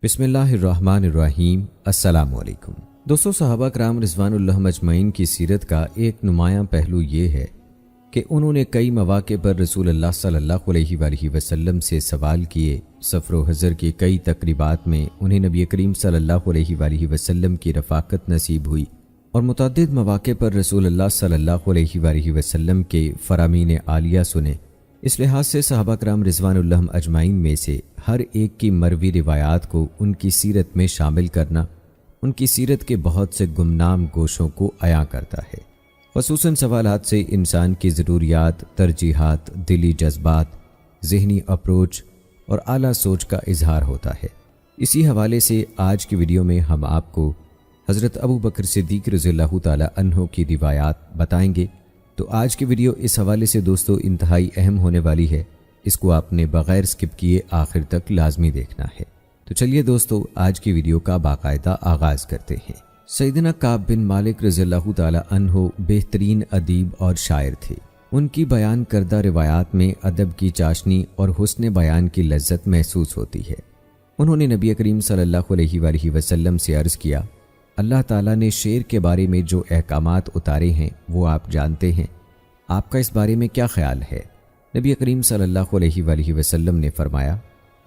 بسم اللہ الرحمن الرحیم۔ السلام علیکم دوستو، صحابہ کرام رضوان اللہ اجمعین کی سیرت کا ایک نمایاں پہلو یہ ہے کہ انہوں نے کئی مواقع پر رسول اللہ صلی اللہ علیہ وآلہ وسلم سے سوال کیے۔ سفر و حضر کی کئی تقریبات میں انہیں نبی کریم صلی اللہ علیہ وآلہ وسلم کی رفاقت نصیب ہوئی اور متعدد مواقع پر رسول اللہ صلی اللہ علیہ وآلہ وسلم کے فرامین عالیہ سنے۔ اس لحاظ سے صحابہ کرام رضوان اللہ اجمعین میں سے ہر ایک کی مروی روایات کو ان کی سیرت میں شامل کرنا ان کی سیرت کے بہت سے گمنام گوشوں کو عیاں کرتا ہے۔ خصوصاً سوالات سے انسان کی ضروریات، ترجیحات، دلی جذبات، ذہنی اپروچ اور اعلیٰ سوچ کا اظہار ہوتا ہے۔ اسی حوالے سے آج کی ویڈیو میں ہم آپ کو حضرت ابو بکر صدیق رضی اللہ تعالی عنہ کی روایات بتائیں گے۔ تو آج کی ویڈیو اس حوالے سے دوستو انتہائی اہم ہونے والی ہے، اس کو آپ نے بغیر سکپ کیے آخر تک لازمی دیکھنا ہے۔ تو چلیے دوستو آج کی ویڈیو کا باقاعدہ آغاز کرتے ہیں۔ سیدنا کعب بن مالک رضی اللہ تعالی عنہ بہترین ادیب اور شاعر تھے۔ ان کی بیان کردہ روایات میں ادب کی چاشنی اور حسن بیان کی لذت محسوس ہوتی ہے۔ انہوں نے نبی کریم صلی اللہ علیہ وآلہ وسلم سے عرض کیا، اللہ تعالیٰ نے شعر کے بارے میں جو احکامات اتارے ہیں وہ آپ جانتے ہیں، آپ کا اس بارے میں کیا خیال ہے؟ نبی کریم صلی اللہ علیہ وآلہ وسلم نے فرمایا،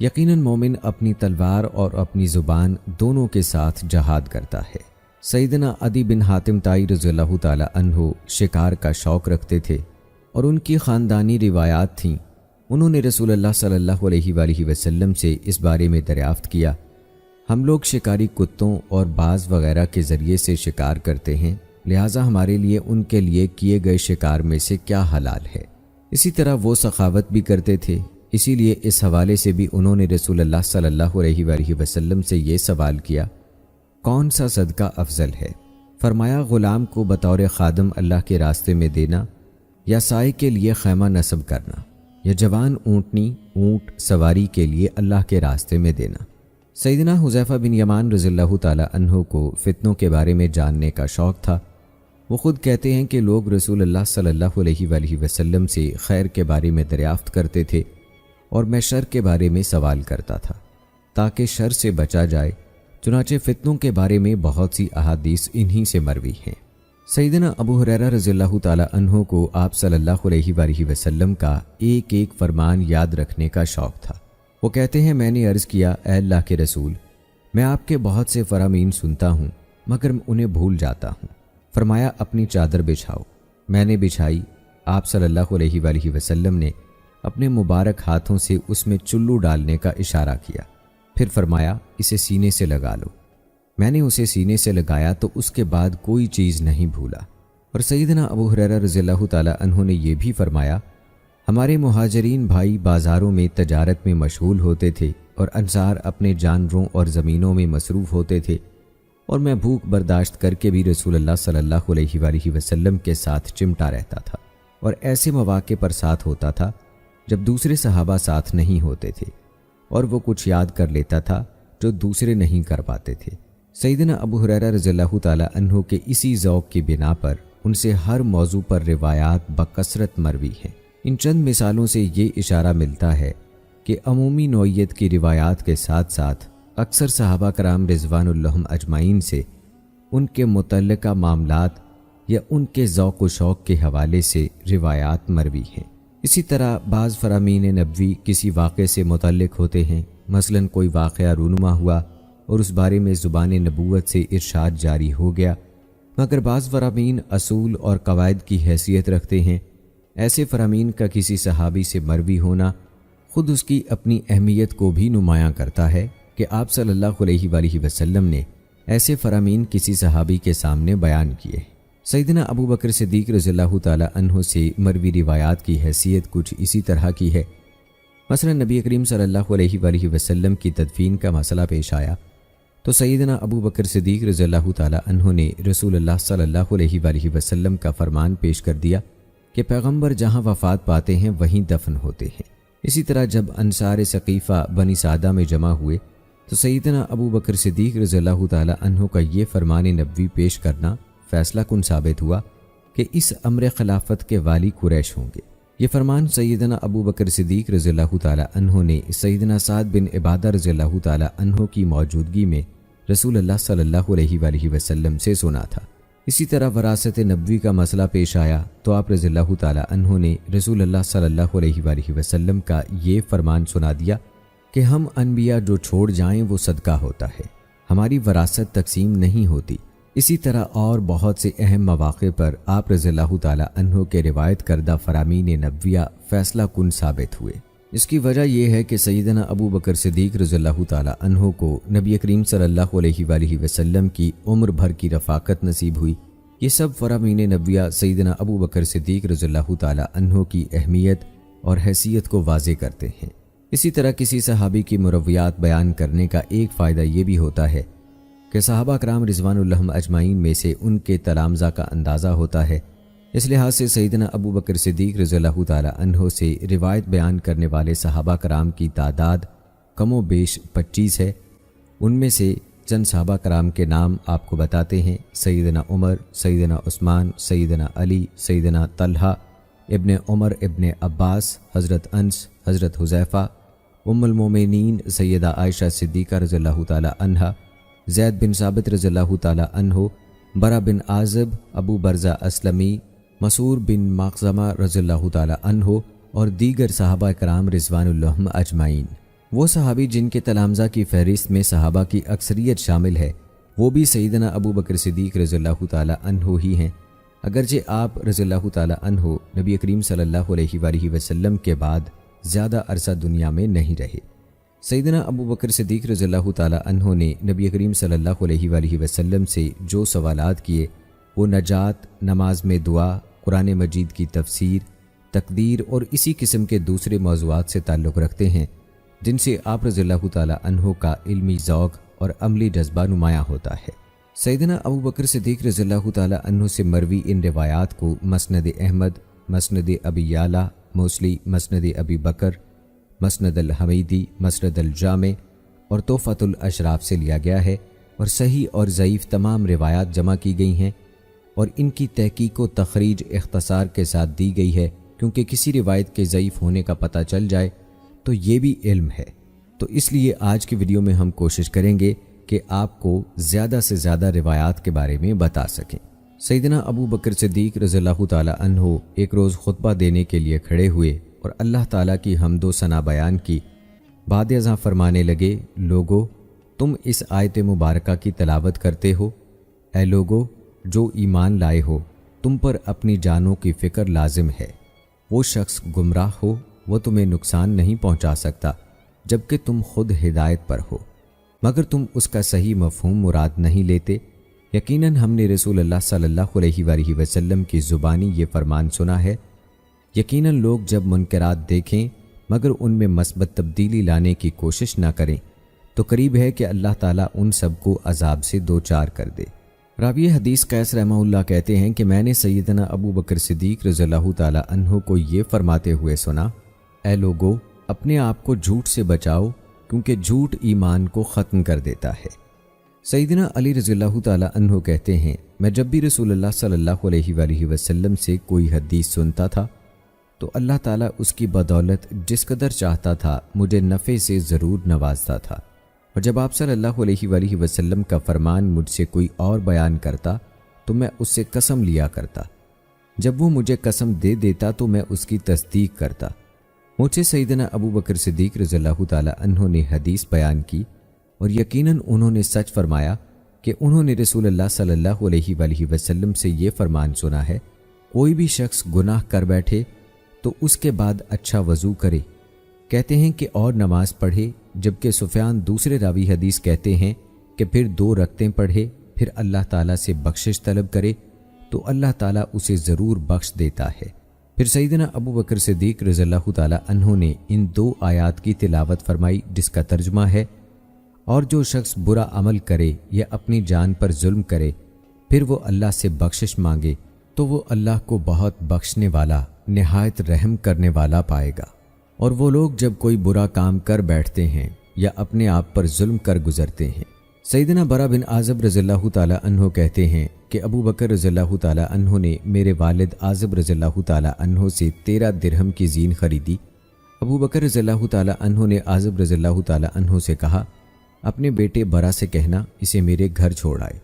یقیناً مومن اپنی تلوار اور اپنی زبان دونوں کے ساتھ جہاد کرتا ہے۔ سیدنا عدی بن حاتم طائی رضی اللہ تعالی عنہ شکار کا شوق رکھتے تھے اور ان کی خاندانی روایات تھیں۔ انہوں نے رسول اللہ صلی اللہ علیہ وآلہ وسلم سے اس بارے میں دریافت کیا، ہم لوگ شکاری کتوں اور باز وغیرہ کے ذریعے سے شکار کرتے ہیں، لہٰذا ہمارے لیے ان کے لیے کیے گئے شکار میں سے کیا حلال ہے؟ اسی طرح وہ سخاوت بھی کرتے تھے، اسی لیے اس حوالے سے بھی انہوں نے رسول اللہ صلی اللہ علیہ وآلہ وسلم سے یہ سوال کیا، کون سا صدقہ افضل ہے؟ فرمایا، غلام کو بطور خادم اللہ کے راستے میں دینا، یا سائے کے لیے خیمہ نصب کرنا، یا جوان اونٹ سواری کے لیے اللہ کے راستے میں دینا۔ سیدنا حذیفہ بن یمان رضی اللہ تعالی عنہ کو فتنوں کے بارے میں جاننے کا شوق تھا۔ وہ خود کہتے ہیں کہ لوگ رسول اللہ صلی اللہ علیہ وآلہ وسلم سے خیر کے بارے میں دریافت کرتے تھے اور میں شر کے بارے میں سوال کرتا تھا تاکہ شر سے بچا جائے، چنانچہ فتنوں کے بارے میں بہت سی احادیث انہی سے مروی ہیں۔ سیدنا ابو ہریرہ رضی اللہ تعالی عنہ کو آپ صلی اللہ علیہ وآلہ وسلم کا ایک ایک فرمان یاد رکھنے کا شوق تھا۔ وہ کہتے ہیں، میں نے عرض کیا، اے اللہ کے رسول، میں آپ کے بہت سے فرامین سنتا ہوں مگر انہیں بھول جاتا ہوں۔ فرمایا، اپنی چادر بچھاؤ۔ میں نے بچھائی۔ آپ صلی اللہ علیہ وآلہ وسلم نے اپنے مبارک ہاتھوں سے اس میں چلو ڈالنے کا اشارہ کیا، پھر فرمایا، اسے سینے سے لگا لو۔ میں نے اسے سینے سے لگایا تو اس کے بعد کوئی چیز نہیں بھولا۔ اور سیدنا ابو ہریرہ رضی اللہ تعالی عنہ نے یہ بھی فرمایا، ہمارے مہاجرین بھائی بازاروں میں تجارت میں مشغول ہوتے تھے اور انصار اپنے جانوروں اور زمینوں میں مصروف ہوتے تھے، اور میں بھوک برداشت کر کے بھی رسول اللہ صلی اللہ علیہ وآلہ وسلم کے ساتھ چمٹا رہتا تھا، اور ایسے مواقع پر ساتھ ہوتا تھا جب دوسرے صحابہ ساتھ نہیں ہوتے تھے، اور وہ کچھ یاد کر لیتا تھا جو دوسرے نہیں کر پاتے تھے۔ سیدنا ابو ہریرہ رضی اللہ تعالی عنہ کے اسی ذوق کی بنا پر ان سے ہر موضوع پر روایات بکثرت مروی ہیں۔ ان چند مثالوں سے یہ اشارہ ملتا ہے کہ عمومی نوعیت کی روایات کے ساتھ ساتھ اکثر صحابہ کرام رضوان اللہ اجمعین سے ان کے متعلقہ معاملات یا ان کے ذوق و شوق کے حوالے سے روایات مروی ہیں۔ اسی طرح بعض فرامین نبوی کسی واقعے سے متعلق ہوتے ہیں، مثلا کوئی واقعہ رونما ہوا اور اس بارے میں زبان نبوت سے ارشاد جاری ہو گیا، مگر بعض فرامین اصول اور قواعد کی حیثیت رکھتے ہیں۔ ایسے فرامین کا کسی صحابی سے مروی ہونا خود اس کی اپنی اہمیت کو بھی نمایاں کرتا ہے کہ آپ صلی اللہ علیہ وآلہ وسلم نے ایسے فرامین کسی صحابی کے سامنے بیان کیے۔ سیدنا ابو بکر صدیق رضی اللہ تعالی عنہ سے مروی روایات کی حیثیت کچھ اسی طرح کی ہے۔ مثلا نبی کریم صلی اللہ علیہ وآلہ وسلم کی تدفین کا مسئلہ پیش آیا تو سیدنا ابو بکر صدیق رضی اللہ تعالی عنہ نے رسول اللہ صلی اللہ علیہ وآلہ وسلم کا فرمان پیش کر دیا کہ پیغمبر جہاں وفات پاتے ہیں وہیں دفن ہوتے ہیں۔ اسی طرح جب انصار ثقیفہ بنی سعدہ میں جمع ہوئے تو سیدنا ابو بکر صدیق رضی اللہ تعالی عنہ کا یہ فرمان نبوی پیش کرنا فیصلہ کن ثابت ہوا کہ اس امر خلافت کے والی قریش ہوں گے۔ یہ فرمان سیدنا ابو بکر صدیق رضی اللہ تعالی عنہ نے سیدنا سعد بن عبادہ رضی اللہ تعالی عنہ کی موجودگی میں رسول اللہ صلی اللہ علیہ وآلہ وسلم سے سنا تھا۔ اسی طرح وراثت نبوی کا مسئلہ پیش آیا تو آپ رضی اللہ تعالی عنہ نے رسول اللہ صلی اللہ علیہ وآلہ وسلم کا یہ فرمان سنا دیا کہ ہم انبیاء جو چھوڑ جائیں وہ صدقہ ہوتا ہے، ہماری وراثت تقسیم نہیں ہوتی۔ اسی طرح اور بہت سے اہم مواقع پر آپ رضی اللہ تعالی عنہ کے روایت کردہ فرامین نبویہ فیصلہ کن ثابت ہوئے۔ اس کی وجہ یہ ہے کہ سیدنا ابو بکر صدیق رضی اللہ تعالی عنہ کو نبی کریم صلی اللہ علیہ وآلہ وسلم کی عمر بھر کی رفاقت نصیب ہوئی۔ یہ سب فرامین نبویہ سیدنا ابو بکر صدیق رضی اللہ تعالی عنہ کی اہمیت اور حیثیت کو واضح کرتے ہیں۔ اسی طرح کسی صحابی کی مرویات بیان کرنے کا ایک فائدہ یہ بھی ہوتا ہے کہ صحابہ کرام رضوان اللہ اجمعین میں سے ان کے تلامذہ کا اندازہ ہوتا ہے۔ اس لحاظ سے سیدنا ابو بکر صدیق رضی اللہ تعالی عنہ سے روایت بیان کرنے والے صحابہ کرام کی تعداد کم و بیش 25 ہے۔ ان میں سے چند صحابہ کرام کے نام آپ کو بتاتے ہیں: سیدنا عمر، سیدنا عثمان، سیدنا علی، سیدنا طلحہ ابن عمر ابن عباس، حضرت انس، حضرت حذیفہ، ام المومنین سیدہ عائشہ صدیقہ رضی اللہ تعالی عنہا، زید بن ثابت رضی اللہ تعالی عنہ، برا بن عازب، ابو برزہ اسلمی، مسعور بن مخزمہ رضی اللہ تعالی عنہ اور دیگر صحابہ کرام رضوان اللہ اجمعین۔ وہ صحابی جن کے تلامذہ کی فہرست میں صحابہ کی اکثریت شامل ہے وہ بھی سیدنا ابو بکر صدیق رضی اللہ تعالی عنہ ہی ہیں، اگرچہ آپ رضی اللہ تعالی عنہ نبی کریم صلی اللہ علیہ وآلہ وسلم کے بعد زیادہ عرصہ دنیا میں نہیں رہے۔ سیدنا ابو بکر صدیق رضی اللہ تعالی عنہ نے نبی کریم صلی اللہ علیہ وآلہ وسلم سے جو سوالات کیے وہ نجات، نماز میں دعا، قرآن مجید کی تفسیر، تقدیر اور اسی قسم کے دوسرے موضوعات سے تعلق رکھتے ہیں جن سے آپ رضی اللہ تعالی عنہ کا علمی ذوق اور عملی جذبہ نمایاں ہوتا ہے۔ سیدنا ابو بکر صدیق رضی اللہ تعالی عنہ سے مروی ان روایات کو مسند احمد، مسند ابی یعلا، موصلی مسند ابی بکر، مسند الحمیدی، مسند الجامع اور تحفۃ الاشراف سے لیا گیا ہے، اور صحیح اور ضعیف تمام روایات جمع کی گئی ہیں اور ان کی تحقیق و تخریج اختصار کے ساتھ دی گئی ہے، کیونکہ کسی روایت کے ضعیف ہونے کا پتہ چل جائے تو یہ بھی علم ہے۔ تو اس لیے آج کی ویڈیو میں ہم کوشش کریں گے کہ آپ کو زیادہ سے زیادہ روایات کے بارے میں بتا سکیں۔ سیدنا ابو بکر صدیق رضی اللہ تعالی عنہ ایک روز خطبہ دینے کے لیے کھڑے ہوئے اور اللہ تعالیٰ کی حمد و ثنا بیان کی۔ بعد ازاں فرمانے لگے: لوگو، تم اس آیت مبارکہ کی تلاوت کرتے ہو، اے لوگو جو ایمان لائے ہو، تم پر اپنی جانوں کی فکر لازم ہے۔ وہ شخص گمراہ ہو وہ تمہیں نقصان نہیں پہنچا سکتا جبکہ تم خود ہدایت پر ہو، مگر تم اس کا صحیح مفہوم مراد نہیں لیتے۔ یقیناً ہم نے رسول اللہ صلی اللہ علیہ وآلہ وسلم کی زبانی یہ فرمان سنا ہے: یقیناً لوگ جب منکرات دیکھیں مگر ان میں مثبت تبدیلی لانے کی کوشش نہ کریں تو قریب ہے کہ اللہ تعالیٰ ان سب کو عذاب سے دوچار کر دے۔ راوی حدیث قیس رحمہ اللہ کہتے ہیں کہ میں نے سیدنا ابو بکر صدیق رضی اللہ تعالی عنہ کو یہ فرماتے ہوئے سنا: اے لوگو، اپنے آپ کو جھوٹ سے بچاؤ کیونکہ جھوٹ ایمان کو ختم کر دیتا ہے۔ سیدنا علی رضی اللہ تعالی عنہ کہتے ہیں میں جب بھی رسول اللہ صلی اللہ علیہ وآلہ وسلم سے کوئی حدیث سنتا تھا تو اللہ تعالیٰ اس کی بدولت جس قدر چاہتا تھا مجھے نفع سے ضرور نوازتا تھا، اور جب آپ صلی اللہ علیہ وآلہ وسلم کا فرمان مجھ سے کوئی اور بیان کرتا تو میں اس سے قسم لیا کرتا، جب وہ مجھے قسم دے دیتا تو میں اس کی تصدیق کرتا۔ مجھ سے سیدنا ابو بکر صدیق رضی اللہ تعالی عنہ نے حدیث بیان کی اور یقیناً انہوں نے سچ فرمایا کہ انہوں نے رسول اللہ صلی اللہ علیہ وآلہ وسلم سے یہ فرمان سنا ہے: کوئی بھی شخص گناہ کر بیٹھے تو اس کے بعد اچھا وضو کرے، کہتے ہیں کہ اور نماز پڑھے، جبکہ سفیان دوسرے راوی حدیث کہتے ہیں کہ پھر 2 رکعتیں پڑھے، پھر اللہ تعالیٰ سے بخشش طلب کرے تو اللہ تعالیٰ اسے ضرور بخش دیتا ہے۔ پھر سیدنا ابو بکر صدیق رضی اللہ تعالی عنہ نے ان 2 آیات کی تلاوت فرمائی جس کا ترجمہ ہے: اور جو شخص برا عمل کرے یا اپنی جان پر ظلم کرے پھر وہ اللہ سے بخشش مانگے تو وہ اللہ کو بہت بخشنے والا، نہایت رحم کرنے والا پائے گا۔ اور وہ لوگ جب کوئی برا کام کر بیٹھتے ہیں یا اپنے آپ پر ظلم کر گزرتے ہیں۔ سیدنا برا بن عازب رضی اللہ تعالی عنہ کہتے ہیں کہ ابو بکر رضی اللہ تعالیٰ عنہ نے میرے والد عازب رضی اللہ تعالیٰ عنہ سے 13 درہم کی زین خریدی۔ ابو بکر رضی اللہ تعالیٰ عنہ نے عازب رضی اللہ تعالیٰ عنہ سے کہا، اپنے بیٹے برا سے کہنا اسے میرے گھر چھوڑ آئے۔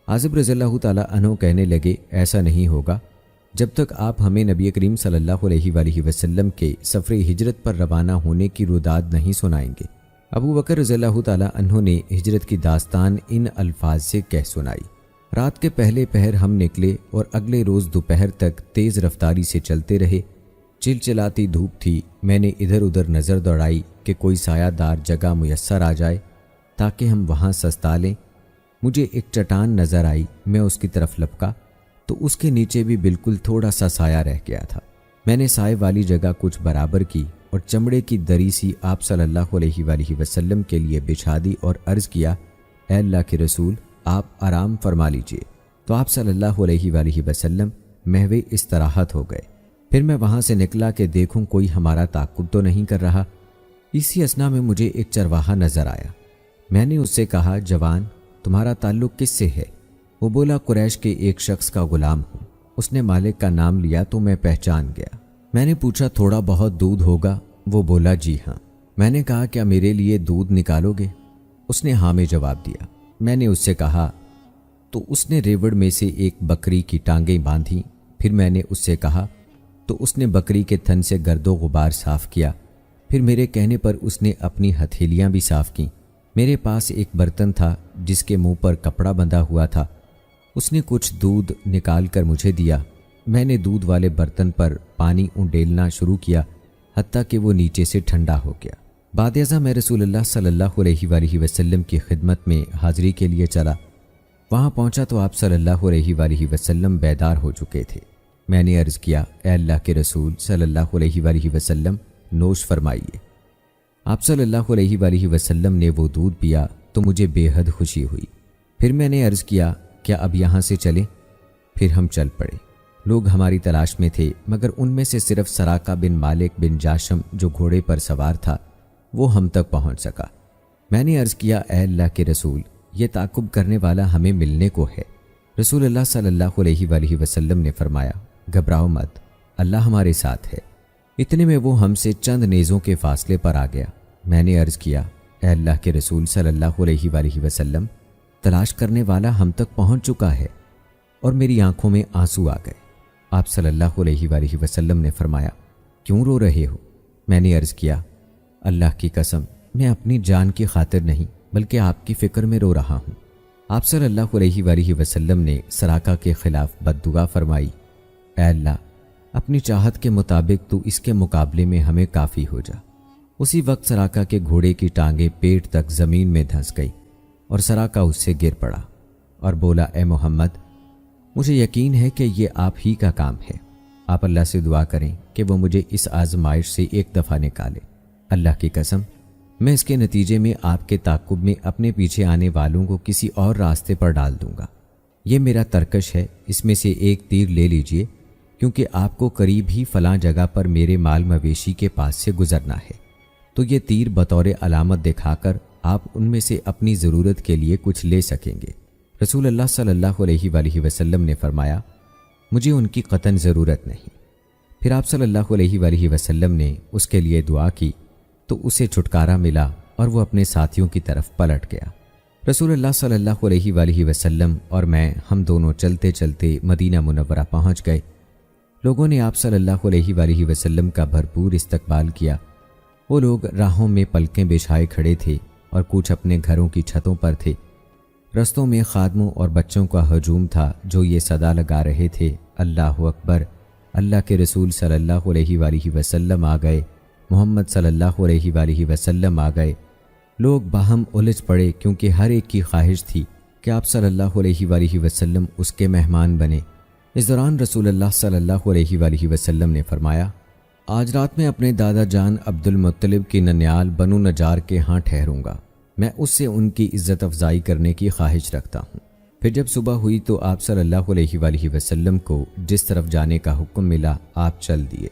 عازب رضی اللہ تعالیٰ عنہ کہنے لگے، ایسا نہیں ہوگا جب تک آپ ہمیں نبی کریم صلی اللہ علیہ وآلہ وسلم کے سفر ہجرت پر روانہ ہونے کی روداد نہیں سنائیں گے۔ ابو بکر رضی اللہ تعالیٰ عنہ نے ہجرت کی داستان ان الفاظ سے کہہ سنائی، رات کے پہلے پہر ہم نکلے اور اگلے روز دوپہر تک تیز رفتاری سے چلتے رہے۔ چلچلاتی دھوپ تھی، میں نے ادھر ادھر نظر دوڑائی کہ کوئی سایہ دار جگہ میسر آ جائے تاکہ ہم وہاں سستا لیں۔ مجھے ایک چٹان نظر آئی، میں اس کی طرف لپکا تو اس کے نیچے بھی بالکل تھوڑا سا سایہ رہ گیا تھا۔ میں نے سائے والی جگہ کچھ برابر کی اور چمڑے کی دری سی آپ صلی اللہ علیہ وآلہ وسلم کے لیے بچھا دی اور عرض کیا، اے اللہ کے رسول آپ آرام فرما لیجئے۔ تو آپ صلی اللہ علیہ وآلہ وسلم محو استراحت ہو گئے۔ پھر میں وہاں سے نکلا کہ دیکھوں کوئی ہمارا تعاقب تو نہیں کر رہا۔ اسی اثنا میں مجھے ایک چرواہا نظر آیا۔ میں نے اس سے کہا، جوان تمہارا تعلق کس سے ہے؟ وہ بولا، قریش کے ایک شخص کا غلام ہوں۔ اس نے مالک کا نام لیا تو میں پہچان گیا۔ میں نے پوچھا، تھوڑا بہت دودھ ہوگا؟ وہ بولا، جی ہاں۔ میں نے کہا، کیا میرے لیے دودھ نکالو گے؟ اس نے ہاں میں جواب دیا۔ میں نے اس سے کہا تو اس نے ریوڑ میں سے ایک بکری کی ٹانگیں باندھیں۔ پھر میں نے اس سے کہا تو اس نے بکری کے تھن سے گرد و غبار صاف کیا۔ پھر میرے کہنے پر اس نے اپنی ہتھیلیاں بھی صاف کیں۔ میرے پاس ایک برتن تھا جس کے منہ پر کپڑا بندھا ہوا تھا۔ اس نے کچھ دودھ نکال کر مجھے دیا۔ میں نے دودھ والے برتن پر پانی انڈیلنا شروع کیا حتیٰ کہ وہ نیچے سے ٹھنڈا ہو گیا۔ بعد ازاں میں رسول اللہ صلی اللہ علیہ وآلہ وسلم کی خدمت میں حاضری کے لیے چلا۔ وہاں پہنچا تو آپ صلی اللہ علیہ وآلہ وسلم بیدار ہو چکے تھے۔ میں نے عرض کیا، اے اللہ کے رسول صلی اللہ علیہ وآلہ وسلم نوش فرمائیے۔ آپ صلی اللہ علیہ وآلہ وسلم نے وہ دودھ پیا تو مجھے بے حد خوشی ہوئی۔ پھر میں نے عرض کیا، کیا اب یہاں سے چلیں؟ پھر ہم چل پڑے۔ لوگ ہماری تلاش میں تھے مگر ان میں سے صرف سراقہ بن مالک بن جاشم جو گھوڑے پر سوار تھا وہ ہم تک پہنچ سکا۔ میں نے عرض کیا، اے اللہ کے رسول یہ تعاقب کرنے والا ہمیں ملنے کو ہے۔ رسول اللہ صلی اللہ علیہ وآلہ وسلم نے فرمایا، گھبراؤ مت، اللہ ہمارے ساتھ ہے۔ اتنے میں وہ ہم سے چند نیزوں کے فاصلے پر آ گیا۔ میں نے عرض کیا، اے اللہ کے رسول صلی اللہ علیہ وآلہ وسلم تلاش کرنے والا ہم تک پہنچ چکا ہے، اور میری آنکھوں میں آنسو آ گئے۔ آپ صلی اللہ علیہ وآلہ وسلم نے فرمایا، کیوں رو رہے ہو؟ میں نے عرض کیا، اللہ کی قسم میں اپنی جان کی خاطر نہیں بلکہ آپ کی فکر میں رو رہا ہوں۔ آپ صلی اللہ علیہ وآلہ وسلم نے سراقہ کے خلاف بددعا فرمائی، اے اللہ اپنی چاہت کے مطابق تو اس کے مقابلے میں ہمیں کافی ہو جا۔ اسی وقت سراقہ کے گھوڑے کی ٹانگیں پیٹ تک زمین میں دھنس گئی اور سراقہ اس سے گر پڑا اور بولا، اے محمد مجھے یقین ہے کہ یہ آپ ہی کا کام ہے۔ آپ اللہ سے دعا کریں کہ وہ مجھے اس آزمائش سے ایک دفعہ نکالے۔ اللہ کی قسم میں اس کے نتیجے میں آپ کے تعاقب میں اپنے پیچھے آنے والوں کو کسی اور راستے پر ڈال دوں گا۔ یہ میرا ترکش ہے، اس میں سے ایک تیر لے لیجئے، کیونکہ آپ کو قریب ہی فلاں جگہ پر میرے مال مویشی کے پاس سے گزرنا ہے۔ تو یہ تیر بطور علامت دکھا کر آپ ان میں سے اپنی ضرورت کے لیے کچھ لے سکیں گے۔ رسول اللہ صلی اللہ علیہ وآلہ وسلم نے فرمایا، مجھے ان کی قطعاً ضرورت نہیں۔ پھر آپ صلی اللہ علیہ وآلہ وسلم نے اس کے لیے دعا کی تو اسے چھٹکارا ملا اور وہ اپنے ساتھیوں کی طرف پلٹ گیا۔ رسول اللہ صلی اللہ علیہ وآلہ وسلم اور میں ہم دونوں چلتے چلتے مدینہ منورہ پہنچ گئے۔ لوگوں نے آپ صلی اللہ علیہ وآلہ وسلم کا بھرپور استقبال کیا۔ وہ لوگ راہوں میں پلکیں بچھائے کھڑے تھے اور کچھ اپنے گھروں کی چھتوں پر تھے۔ رستوں میں خادموں اور بچوں کا ہجوم تھا جو یہ صدا لگا رہے تھے، اللہ اکبر، اللہ کے رسول صلی اللہ علیہ وآلہ وسلم آ گئے، محمد صلی اللہ علیہ وآلہ وسلم آ گئے۔ لوگ باہم الجھ پڑے کیونکہ ہر ایک کی خواہش تھی کہ آپ صلی اللہ علیہ وآلہ وسلم اس کے مہمان بنے۔ اس دوران رسول اللہ صلی اللہ علیہ وآلہ وسلم نے فرمایا، آج رات میں اپنے دادا جان عبد المطلب کی ننیال بنو نجار کے ہاں ٹھہروں گا، میں اس سے ان کی عزت افزائی کرنے کی خواہش رکھتا ہوں۔ پھر جب صبح ہوئی تو آپ صلی اللہ علیہ وآلہ وسلم کو جس طرف جانے کا حکم ملا آپ چل دیے۔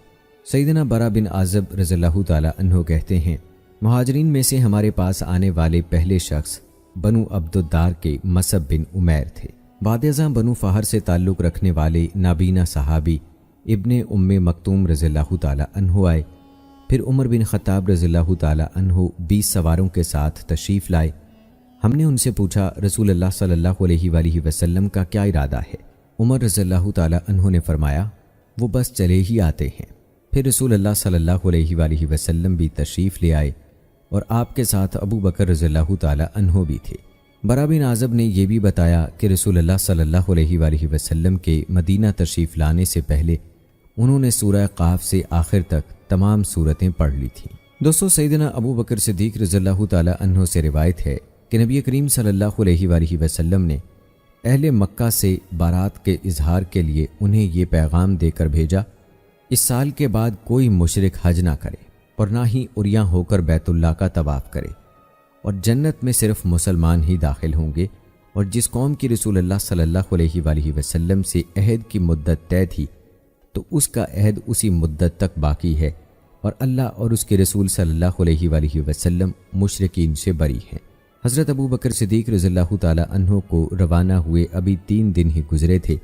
سیدنا برا بن عازب رضی اللہ تعالیٰ عنہ کہتے ہیں، مہاجرین میں سے ہمارے پاس آنے والے پہلے شخص بنو عبد الدار کے مصعب بن عمیر تھے۔ بعد ازاں بنو فہر سے تعلق رکھنے والے نابینا صحابی ابن ام مکتوم رضی اللہ تعالی عنہ آئے۔ پھر عمر بن خطاب رضی اللہ تعالی عنہ 20 سواروں کے ساتھ تشریف لائے۔ ہم نے ان سے پوچھا رسول اللہ صلی اللہ علیہ وآلہ وسلم کا کیا ارادہ ہے؟ عمر رضی اللہ تعالی عنہ نے فرمایا وہ بس چلے ہی آتے ہیں۔ پھر رسول اللہ صلی اللہ علیہ وآلہ وسلم بھی تشریف لے آئے اور آپ کے ساتھ ابو بکر رضی اللہ تعالی عنہ بھی تھے۔ برا بن عازب نے یہ بھی بتایا کہ رسول اللہ صلی اللہ علیہ وآلہ وسلم کے مدینہ تشریف لانے سے پہلے انہوں نے سورہ قاف سے آخر تک تمام سورتیں پڑھ لی تھیں۔ دوستو، سیدنا ابو بکر صدیق رضی اللہ تعالی عنہ سے روایت ہے کہ نبی کریم صلی اللہ علیہ وآلہ وسلم نے اہل مکہ سے بارات کے اظہار کے لیے انہیں یہ پیغام دے کر بھیجا، اس سال کے بعد کوئی مشرک حج نہ کرے اور نہ ہی عریاں ہو کر بیت اللہ کا طواف کرے، اور جنت میں صرف مسلمان ہی داخل ہوں گے، اور جس قوم کی رسول اللہ صلی اللہ علیہ وآلہ وسلم سے عہد کی مدت طے تھی تو اس کا عہد اسی مدت تک باقی ہے، اور اللہ اور اس کے رسول صلی اللہ علیہ وآلہ وسلم مشرکین سے بری ہیں۔ حضرت ابو بکر صدیق رضی اللہ تعالی عنہ کو روانہ ہوئے ابھی 3 دن ہی گزرے تھے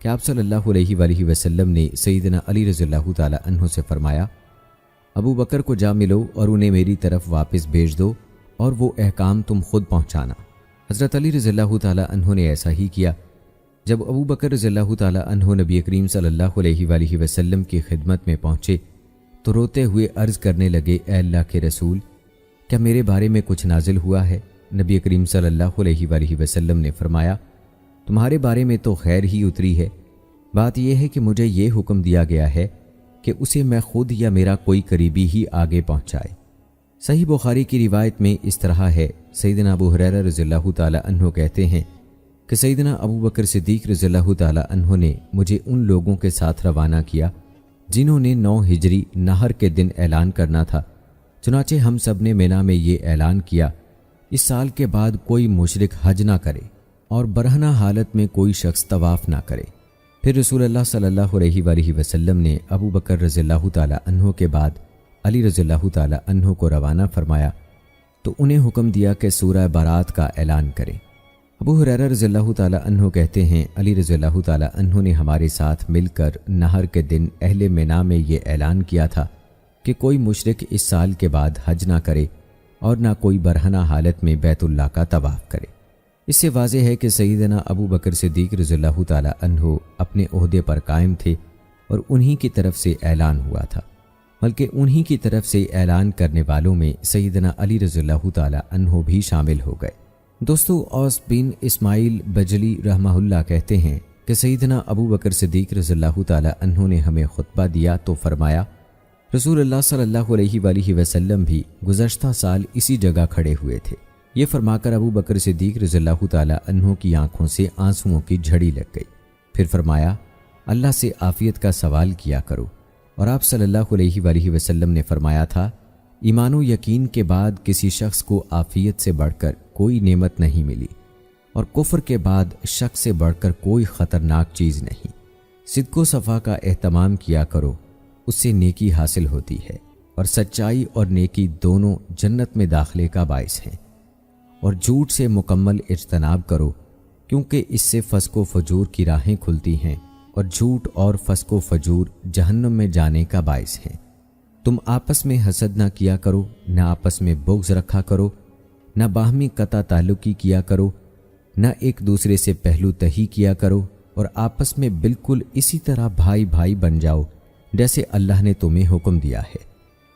کہ آپ صلی اللہ علیہ وآلہ وسلم نے سیدنا علی رضی اللہ تعالی عنہ سے فرمایا ابو بکر کو جا ملو اور انہیں میری طرف واپس بھیج دو، اور وہ احکام تم خود پہنچانا۔ حضرت علی رضی اللہ تعالی عنہ نے ایسا ہی کیا۔ جب ابو بکر رضی اللہ تعالی عنہ نبی کریم صلی اللہ علیہ وآلہ وسلم کی خدمت میں پہنچے تو روتے ہوئے عرض کرنے لگے، اے اللہ کے رسول، کیا میرے بارے میں کچھ نازل ہوا ہے؟ نبی کریم صلی اللہ علیہ وآلہ وسلم نے فرمایا، تمہارے بارے میں تو خیر ہی اتری ہے، بات یہ ہے کہ مجھے یہ حکم دیا گیا ہے کہ اسے میں خود یا میرا کوئی قریبی ہی آگے پہنچائے۔ صحیح بخاری کی روایت میں اس طرح ہے، سیدنا ابو ہریرہ رضی اللہ تعالی عنہ کہتے ہیں کہ سیدنا ابو بکر صدیق رضی اللہ تعالی عنہ نے مجھے ان لوگوں کے ساتھ روانہ کیا جنہوں نے 9 ہجری نہر کے دن اعلان کرنا تھا، چنانچہ ہم سب نے مینا میں یہ اعلان کیا، اس سال کے بعد کوئی مشرک حج نہ کرے اور برہنہ حالت میں کوئی شخص طواف نہ کرے۔ پھر رسول اللہ صلی اللہ علیہ وآلہ وسلم نے ابو بکر رضی اللہ تعالی عنہ کے بعد علی رضی اللہ تعالی عنہ کو روانہ فرمایا تو انہیں حکم دیا کہ سورہ بارات کا اعلان کریں۔ ابو ہریرہ رضی اللہ تعالی عنہ کہتے ہیں، علی رضی اللہ تعالی عنہ نے ہمارے ساتھ مل کر نہر کے دن اہل مینا میں یہ اعلان کیا تھا کہ کوئی مشرک اس سال کے بعد حج نہ کرے اور نہ کوئی برہنہ حالت میں بیت اللہ کا طواف کرے۔ اس سے واضح ہے کہ سیدنا ابو بکر صدیق رضی اللہ تعالی عنہ اپنے عہدے پر قائم تھے اور انہی کی طرف سے اعلان ہوا تھا، بلکہ انہی کی طرف سے اعلان کرنے والوں میں سیدنا علی رضی اللہ تعالی عنہ بھی شامل ہو گئے۔ دوستو، اوس بن اسماعیل بجلی رحمہ اللہ کہتے ہیں کہ سیدنا ابو بکر صدیق رضی اللہ تعالی عنہ نے ہمیں خطبہ دیا تو فرمایا، رسول اللہ صلی اللہ علیہ وآلہ وسلم بھی گزشتہ سال اسی جگہ کھڑے ہوئے تھے۔ یہ فرما کر ابو بکر صدیق رضی اللہ تعالی عنہ کی آنکھوں سے آنسوؤں کی جھڑی لگ گئی۔ پھر فرمایا، اللہ سے عافیت کا سوال کیا کرو، اور آپ صلی اللہ علیہ وآلہ وسلم نے فرمایا تھا، ایمان و یقین کے بعد کسی شخص کو عافیت سے بڑھ کر کوئی نعمت نہیں ملی، اور کفر کے بعد شک سے بڑھ کر کوئی خطرناک چیز نہیں۔ صدق و صفا کا اہتمام کیا کرو، اس سے نیکی حاصل ہوتی ہے، اور سچائی اور نیکی دونوں جنت میں داخلے کا باعث ہیں۔ اور جھوٹ سے مکمل اجتناب کرو، کیونکہ اس سے فسق و فجور کی راہیں کھلتی ہیں، اور جھوٹ اور فسق و فجور جہنم میں جانے کا باعث ہیں۔ تم آپس میں حسد نہ کیا کرو، نہ آپس میں بغض رکھا کرو، نہ باہمی قطع تعلقی کیا کرو، نہ ایک دوسرے سے پہلو تہی کیا کرو، اور آپس میں بالکل اسی طرح بھائی بھائی بن جاؤ جیسے اللہ نے تمہیں حکم دیا ہے۔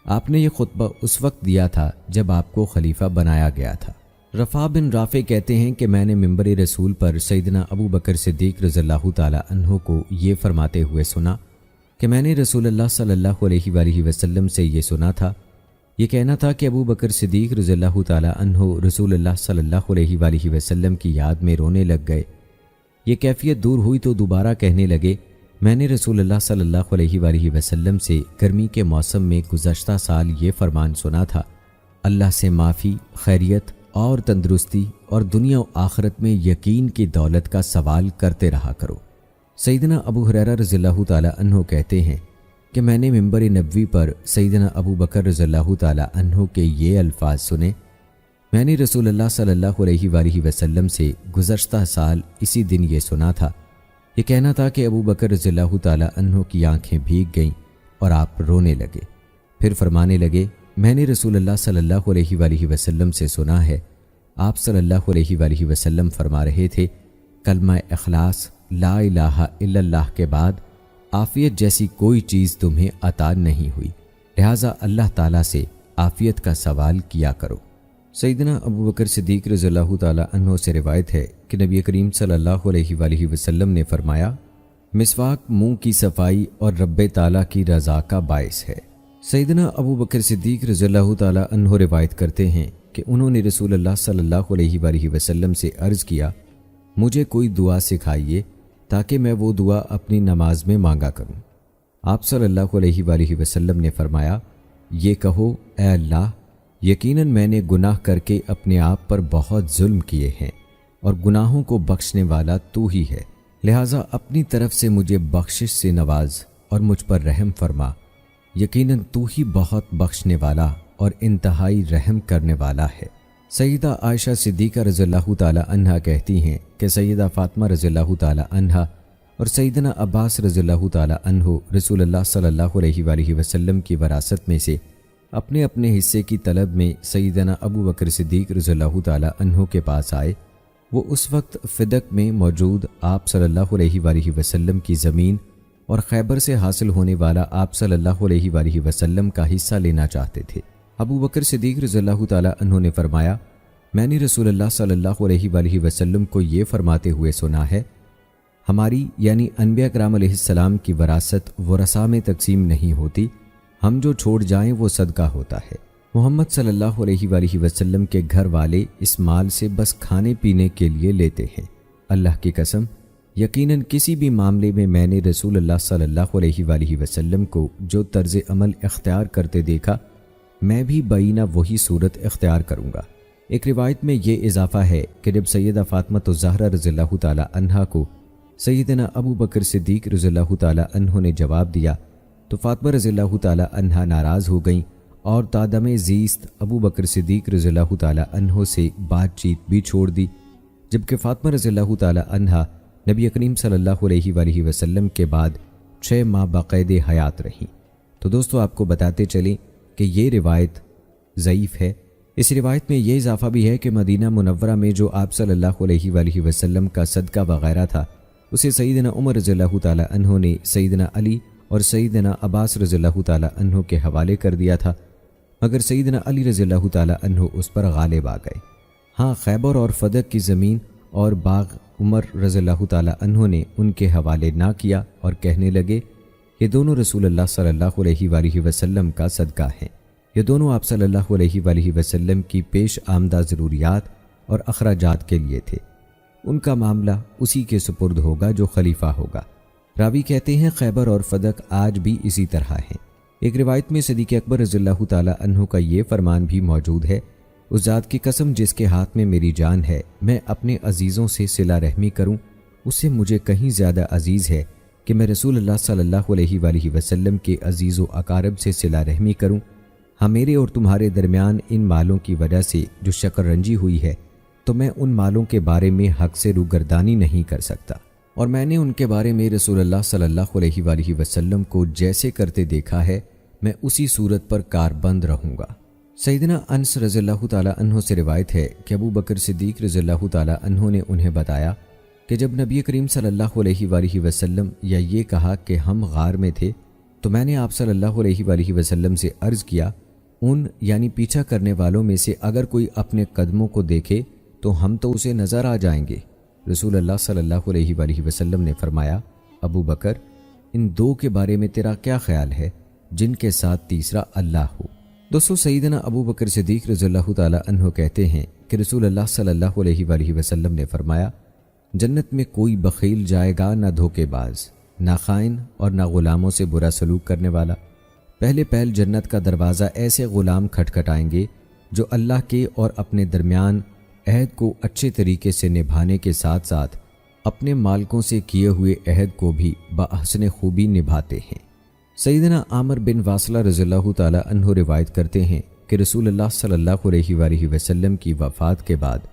آپ نے یہ خطبہ اس وقت دیا تھا جب آپ کو خلیفہ بنایا گیا تھا۔ رفاع بن رافع کہتے ہیں کہ میں نے منبر رسول پر سیدنا ابو بکر صدیق رضی اللہ تعالی عنہ کو یہ فرماتے ہوئے سنا کہ میں نے رسول اللہ صلی اللہ علیہ وآلہ وسلم سے یہ سنا تھا، یہ کہنا تھا کہ ابو بکر صدیق رضی اللہ تعالی عنہ رسول اللہ صلی اللہ علیہ وآلہ وسلم کی یاد میں رونے لگ گئے۔ یہ کیفیت دور ہوئی تو دوبارہ کہنے لگے، میں نے رسول اللہ صلی اللہ علیہ وآلہ وسلم سے گرمی کے موسم میں گزشتہ سال یہ فرمان سنا تھا، اللہ سے معافی، خیریت اور تندرستی اور دنیا و آخرت میں یقین کی دولت کا سوال کرتے رہا کرو۔ سیدنا ابو ہریرہ رضی اللہ تعالی عنہ کہتے ہیں کہ میں نے منبر نبوی پر سیدنا ابو بکر رضی اللہ تعالی عنہ کے یہ الفاظ سنے، میں نے رسول اللہ صلی اللہ علیہ وآلہ وسلم سے گزشتہ سال اسی دن یہ سنا تھا۔ یہ کہنا تھا کہ ابو بکر رضی اللہ تعالی عنہ کی آنکھیں بھیگ گئیں اور آپ رونے لگے۔ پھر فرمانے لگے، میں نے رسول اللہ صلی اللہ علیہ وآلہ وسلم سے سنا ہے، آپ صلی اللہ علیہ وآلہ وسلم فرما رہے تھے، کلمہ اخلاص لا الہ الا اللہ کے بعد عافیت جیسی کوئی چیز تمہیں عطا نہیں ہوئی، لہٰذا اللہ تعالیٰ سے عافیت کا سوال کیا کرو۔ سیدنا ابو بکر صدیق رضی اللہ تعالی عنہ سے روایت ہے کہ نبی کریم صلی اللہ علیہ وآلہ وسلم نے فرمایا، مسواک منہ کی صفائی اور رب تعالیٰ کی رضا کا باعث ہے۔ سیدنا ابو بکر صدیق رضی اللہ تعالی عنہ روایت کرتے ہیں کہ انہوں نے رسول اللہ صلی اللہ علیہ وآلہ وسلم سے عرض کیا، مجھے کوئی دعا سکھائیے تاکہ میں وہ دعا اپنی نماز میں مانگا کروں۔ آپ صلی اللہ علیہ وآلہ وسلم نے فرمایا، یہ کہو، اے اللہ، یقیناً میں نے گناہ کر کے اپنے آپ پر بہت ظلم کیے ہیں اور گناہوں کو بخشنے والا تو ہی ہے، لہٰذا اپنی طرف سے مجھے بخشش سے نواز اور مجھ پر رحم فرما، یقیناً تو ہی بہت بخشنے والا اور انتہائی رحم کرنے والا ہے۔ سیدہ عائشہ صدیقہ رضی اللہ تعالی عنہا کہتی ہیں کہ سیدہ فاطمہ رضی اللہ تعالی عنہا اور سیدنا عباس رضی اللہ تعالی عنہ رسول اللہ صلی اللہ علیہ وآلہ وسلم کی وراثت میں سے اپنے اپنے حصے کی طلب میں سیدنا ابو بکر صدیق رضی اللہ تعالی عنہ کے پاس آئے۔ وہ اس وقت فدق میں موجود آپ صلی اللہ علیہ وآلہ وسلم کی زمین اور خیبر سے حاصل ہونے والا آپ صلی اللہ علیہ وآلہ وسلم کا حصہ لینا چاہتے تھے۔ ابو بکر صدیق رضی اللہ تعالی عنہ نے فرمایا، میں نے رسول اللہ صلی اللہ علیہ وآلہ وسلم کو یہ فرماتے ہوئے سنا ہے، ہماری یعنی انبیاء کرام علیہ السلام کی وراثت ورثاء میں تقسیم نہیں ہوتی، ہم جو چھوڑ جائیں وہ صدقہ ہوتا ہے۔ محمد صلی اللہ علیہ وآلہ وسلم کے گھر والے اس مال سے بس کھانے پینے کے لیے لیتے ہیں۔ اللہ کی قسم، یقیناً کسی بھی معاملے میں میں نے رسول اللہ صلی اللہ علیہ وآلہ وسلم کو جو طرز عمل اختیار کرتے دیکھا، میں بھی بعینہ وہی صورت اختیار کروں گا۔ ایک روایت میں یہ اضافہ ہے کہ جب سیدہ فاطمہ الزہرا رضی اللہ تعالی عنہا کو سیدنا ابو بکر صدیق رضی اللہ تعالی عنہ نے جواب دیا تو فاطمہ رضی اللہ تعالی عنہا ناراض ہو گئیں اور تادم زیست ابو بکر صدیق رضی اللہ تعالی عنہ سے بات چیت بھی چھوڑ دی، جبکہ فاطمہ رضی اللہ تعالی عنہا نبی کریم صلی اللہ علیہ وآلہ وسلم کے بعد 6 ماہ باقید حیات رہیں۔ تو دوستو، آپ کو بتاتے چلیں کہ یہ روایت ضعیف ہے۔ اس روایت میں یہ اضافہ بھی ہے کہ مدینہ منورہ میں جو آپ صلی اللہ علیہ وآلہ وسلم کا صدقہ وغیرہ تھا، اسے سیدنا عمر رضی اللہ تعالی عنہ نے سیدنا علی اور سیدنا عباس رضی اللہ تعالی عنہ کے حوالے کر دیا تھا، مگر سیدنا علی رضی اللہ تعالی عنہ اس پر غالب آ گئے۔ ہاں، خیبر اور فدق کی زمین اور باغ عمر رضی اللہ تعالی عنہ نے ان کے حوالے نہ کیا اور کہنے لگے، یہ دونوں رسول اللہ صلی اللہ علیہ وآلہ وسلم کا صدقہ ہیں، یہ دونوں آپ صلی اللہ علیہ وآلہ وسلم کی پیش آمدہ ضروریات اور اخراجات کے لیے تھے، ان کا معاملہ اسی کے سپرد ہوگا جو خلیفہ ہوگا۔ راوی کہتے ہیں خیبر اور فدق آج بھی اسی طرح ہیں۔ ایک روایت میں صدیق اکبر رضی اللہ تعالی عنہ کا یہ فرمان بھی موجود ہے، اس ذات کی قسم جس کے ہاتھ میں میری جان ہے، میں اپنے عزیزوں سے صلہ رحمی کروں، اس سے مجھے کہیں زیادہ عزیز ہے کہ میں رسول اللہ صلی اللہ علیہ وآلہ وسلم کے عزیز و اقارب سے صلہ رحمی کروں۔ ہاں، میرے اور تمہارے درمیان ان مالوں کی وجہ سے جو شکر رنجی ہوئی ہے، تو میں ان مالوں کے بارے میں حق سے روگردانی نہیں کر سکتا، اور میں نے ان کے بارے میں رسول اللہ صلی اللہ علیہ وآلہ وسلم کو جیسے کرتے دیکھا ہے، میں اسی صورت پر کاربند رہوں گا۔ سیدنا انس رضی اللہ تعالی عنہ سے روایت ہے کہ ابو بکر صدیق رضی اللہ تعالی عنہ نے انہیں بتایا کہ جب نبی کریم صلی اللہ علیہ وآلہ وسلم یا یہ کہا کہ ہم غار میں تھے، تو میں نے آپ صلی اللہ علیہ وآلہ وسلم سے عرض کیا، ان یعنی پیچھا کرنے والوں میں سے اگر کوئی اپنے قدموں کو دیکھے تو ہم تو اسے نظر آ جائیں گے۔ رسول اللہ صلی اللہ علیہ وآلہ وسلم نے فرمایا، ابو بکر، ان دو کے بارے میں تیرا کیا خیال ہے جن کے ساتھ تیسرا اللہ ہو؟ دوستو، سیدنا ابو بکر صدیق رضی اللہ تعالی عنہ کہتے ہیں کہ رسول اللہ صلی اللہ علیہ وآلہ وسلم نے فرمایا، جنت میں کوئی بخیل جائے گا نہ دھوکے باز، نہ خائن اور نہ غلاموں سے برا سلوک کرنے والا۔ پہلے پہل جنت کا دروازہ ایسے غلام کھٹکھٹائیں گے جو اللہ کے اور اپنے درمیان عہد کو اچھے طریقے سے نبھانے کے ساتھ ساتھ اپنے مالکوں سے کیے ہوئے عہد کو بھی بحسن خوبی نبھاتے ہیں۔ سیدنا عامر بن واصلہ رضی اللہ تعالی عنہ روایت کرتے ہیں کہ رسول اللہ صلی اللہ علیہ وآلہ وسلم کی وفات کے بعد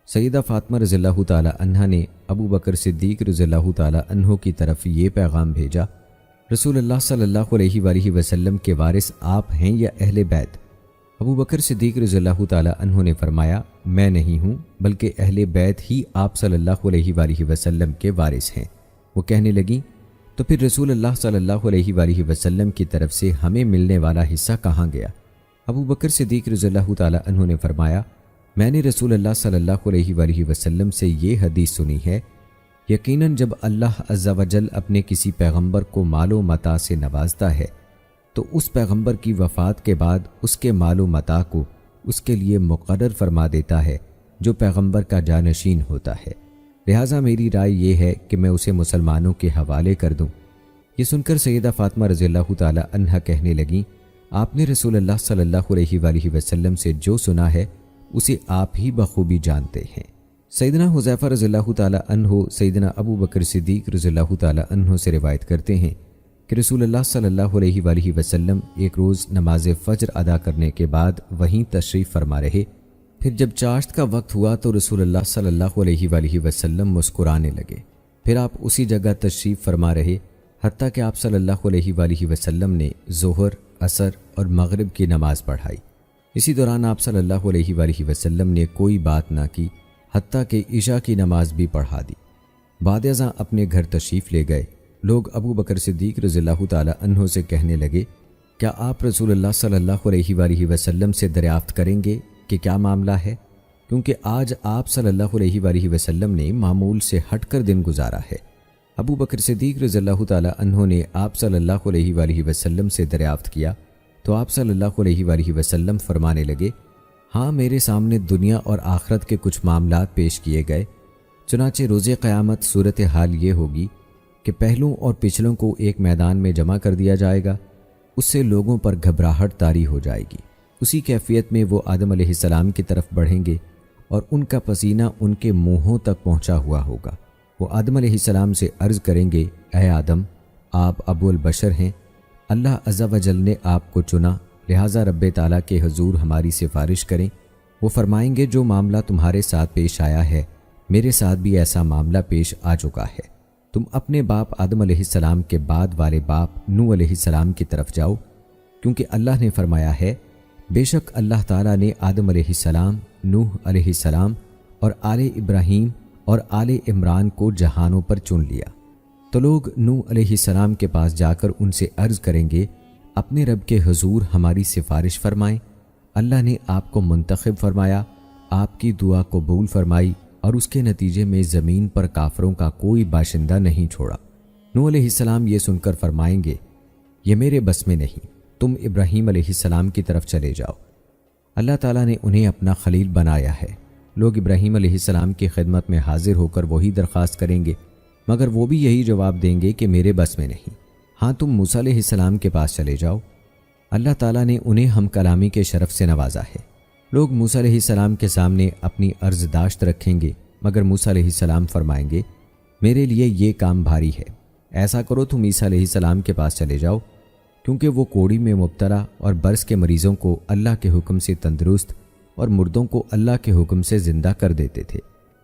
سیدہ فاطمہ رضی اللہ تعالی عنہا نے ابو بکر صدیق رضی اللہ تعالی عنہ کی طرف یہ پیغام بھیجا، رسول اللہ صلی اللہ علیہ وآلہ وسلم کے وارث آپ ہیں یا اہل بیت؟ ابو بکر صدیق رضی اللہ تعالی عنہ نے فرمایا، میں نہیں ہوں بلکہ اہل بیت ہی آپ صلی اللہ علیہ وآلہ وسلم کے وارث ہیں۔ وہ کہنے لگیں، تو پھر رسول اللہ صلی اللہ علیہ وآلہ وسلم کی طرف سے ہمیں ملنے والا حصہ کہاں گیا؟ ابو بکر صدیق رضی اللہ تعالی عنہ نے فرمایا، میں نے رسول اللہ صلی اللہ علیہ وآلہ وسلم سے یہ حدیث سنی ہے، یقیناً جب اللہ عز و جل اپنے کسی پیغمبر کو مال و متاع سے نوازتا ہے تو اس پیغمبر کی وفات کے بعد اس کے مال و متاع کو اس کے لیے مقرر فرما دیتا ہے جو پیغمبر کا جانشین ہوتا ہے، لہٰذا میری رائے یہ ہے کہ میں اسے مسلمانوں کے حوالے کر دوں۔ یہ سن کر سیدہ فاطمہ رضی اللہ تعالی عنہا کہنے لگیں، آپ نے رسول اللہ صلی اللہ علیہ وآلہ وسلم سے جو سنا ہے اسے آپ ہی بخوبی جانتے ہیں۔ سیدنا حذیفہ رضی اللہ تعالی عنہ سیدنا ابو بکر صدیق رضی اللہ تعالی عنہ سے روایت کرتے ہیں کہ رسول اللہ صلی اللہ علیہ وآلہ وسلم ایک روز نماز فجر ادا کرنے کے بعد وہیں تشریف فرما رہے، پھر جب چاشت کا وقت ہوا تو رسول اللہ صلی اللہ علیہ وآلہ وسلم مسکرانے لگے، پھر آپ اسی جگہ تشریف فرما رہے حتیٰ کہ آپ صلی اللہ علیہ وآلہ وسلم نے ظہر، عصر اور مغرب کی نماز پڑھائی۔ اسی دوران آپ صلی اللہ علیہ وآلہ وسلم نے کوئی بات نہ کی حتیٰ کہ عشاء کی نماز بھی پڑھا دی۔ بعد ازاں اپنے گھر تشریف لے گئے۔ لوگ ابو بکر صدیق رضی اللہ تعالی عنہ سے کہنے لگے، کیا آپ رسول اللہ صلی اللہ علیہ وآلہ وسلم سے دریافت کریں گے کہ کیا معاملہ ہے؟ کیونکہ آج آپ صلی اللہ علیہ وآلہ وسلم نے معمول سے ہٹ کر دن گزارا ہے۔ ابو بکر صدیق رضی اللہ تعالی عنہ نے آپ صلی اللہ علیہ وآلہ وسلم سے دریافت کیا تو آپ صلی اللہ علیہ وآلہ وسلم فرمانے لگے، ہاں میرے سامنے دنیا اور آخرت کے کچھ معاملات پیش کیے گئے، چنانچہ روز قیامت صورتحال یہ ہوگی کہ پہلوں اور پچھلوں کو ایک میدان میں جمع کر دیا جائے گا، اس سے لوگوں پر گھبراہٹ طاری ہو جائے گی۔ اسی کیفیت میں وہ آدم علیہ السلام کی طرف بڑھیں گے اور ان کا پسینہ ان کے منہوں تک پہنچا ہوا ہوگا۔ وہ آدم علیہ السلام سے عرض کریں گے، اے آدم، آپ ابو البشر ہیں، اللہ عز و جل نے آپ کو چنا، لہٰذا رب تعالیٰ کے حضور ہماری سفارش کریں۔ وہ فرمائیں گے، جو معاملہ تمہارے ساتھ پیش آیا ہے میرے ساتھ بھی ایسا معاملہ پیش آ چکا ہے، تم اپنے باپ آدم علیہ السلام کے بعد والے باپ نوح علیہ السلام کی طرف جاؤ، کیونکہ اللہ نے فرمایا ہے، بے شک اللہ تعالیٰ نے آدم علیہ السلام، نوح علیہ السلام اور آل ابراہیم اور آل عمران کو جہانوں پر چن لیا۔ تو لوگ نوح علیہ السلام کے پاس جا کر ان سے عرض کریں گے، اپنے رب کے حضور ہماری سفارش فرمائیں۔ اللہ نے آپ کو منتخب فرمایا، آپ کی دعا قبول فرمائی اور اس کے نتیجے میں زمین پر کافروں کا کوئی باشندہ نہیں چھوڑا۔ نوح علیہ السلام یہ سن کر فرمائیں گے، یہ میرے بس میں نہیں، تم ابراہیم علیہ السلام کی طرف چلے جاؤ، اللہ تعالیٰ نے انہیں اپنا خلیل بنایا ہے۔ لوگ ابراہیم علیہ السلام کی خدمت میں حاضر ہو کر وہی درخواست کریں گے، مگر وہ بھی یہی جواب دیں گے کہ میرے بس میں نہیں، ہاں تم موسیٰ علیہ السلام کے پاس چلے جاؤ، اللہ تعالیٰ نے انہیں ہم کلامی کے شرف سے نوازا ہے۔ لوگ موسیٰ علیہ السلام کے سامنے اپنی عرض داشت رکھیں گے، مگر موسیٰ علیہ السلام فرمائیں گے، میرے لیے یہ کام بھاری ہے، ایسا کرو تم عیسیٰ علیہ السلام کے پاس چلے جاؤ، کیونکہ وہ کوڑی میں مبتلا اور برس کے مریضوں کو اللہ کے حکم سے تندرست اور مردوں کو اللہ کے حکم سے زندہ کر دیتے تھے،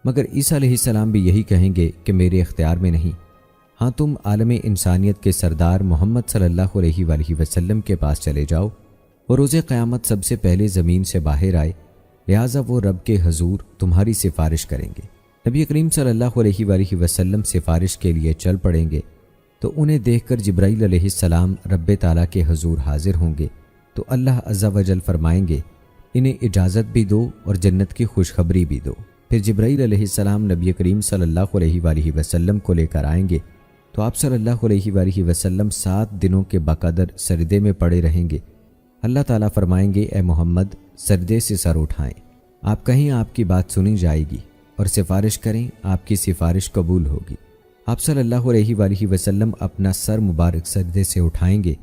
مگر عیسیٰ علیہ السلام بھی یہی کہیں گے کہ میرے اختیار میں نہیں، ہاں تم عالم انسانیت کے سردار محمد صلی اللہ علیہ وآلہ وسلم کے پاس چلے جاؤ، وہ روز قیامت سب سے پہلے زمین سے باہر آئے، لہٰذا وہ رب کے حضور تمہاری سفارش کریں گے۔ نبی کریم صلی اللہ علیہ وآلہ وسلم سفارش کے لیے چل پڑیں گے تو انہیں دیکھ کر جبرائیل علیہ السلام رب تعالیٰ کے حضور حاضر ہوں گے، تو اللہ عز و جل فرمائیں گے، انہیں اجازت بھی دو اور جنت کی خوشخبری بھی دو۔ پھر جبرائیل علیہ السلام نبی کریم صلی اللہ علیہ وآلہ وسلم کو لے کر آئیں گے، تو آپ صلی اللہ علیہ وآلہ وسلم 7 دنوں کے بقدر سجدے میں پڑے رہیں گے۔ اللہ تعالیٰ فرمائیں گے، اے محمد سجدے سے سر اٹھائیں، آپ کہیں آپ کی بات سنی جائے گی، اور سفارش کریں، آپ کی سفارش قبول ہوگی۔ آپ صلی اللہ علیہ وآلہ وسلم اپنا سر مبارک سجدے سے اٹھائیں گے،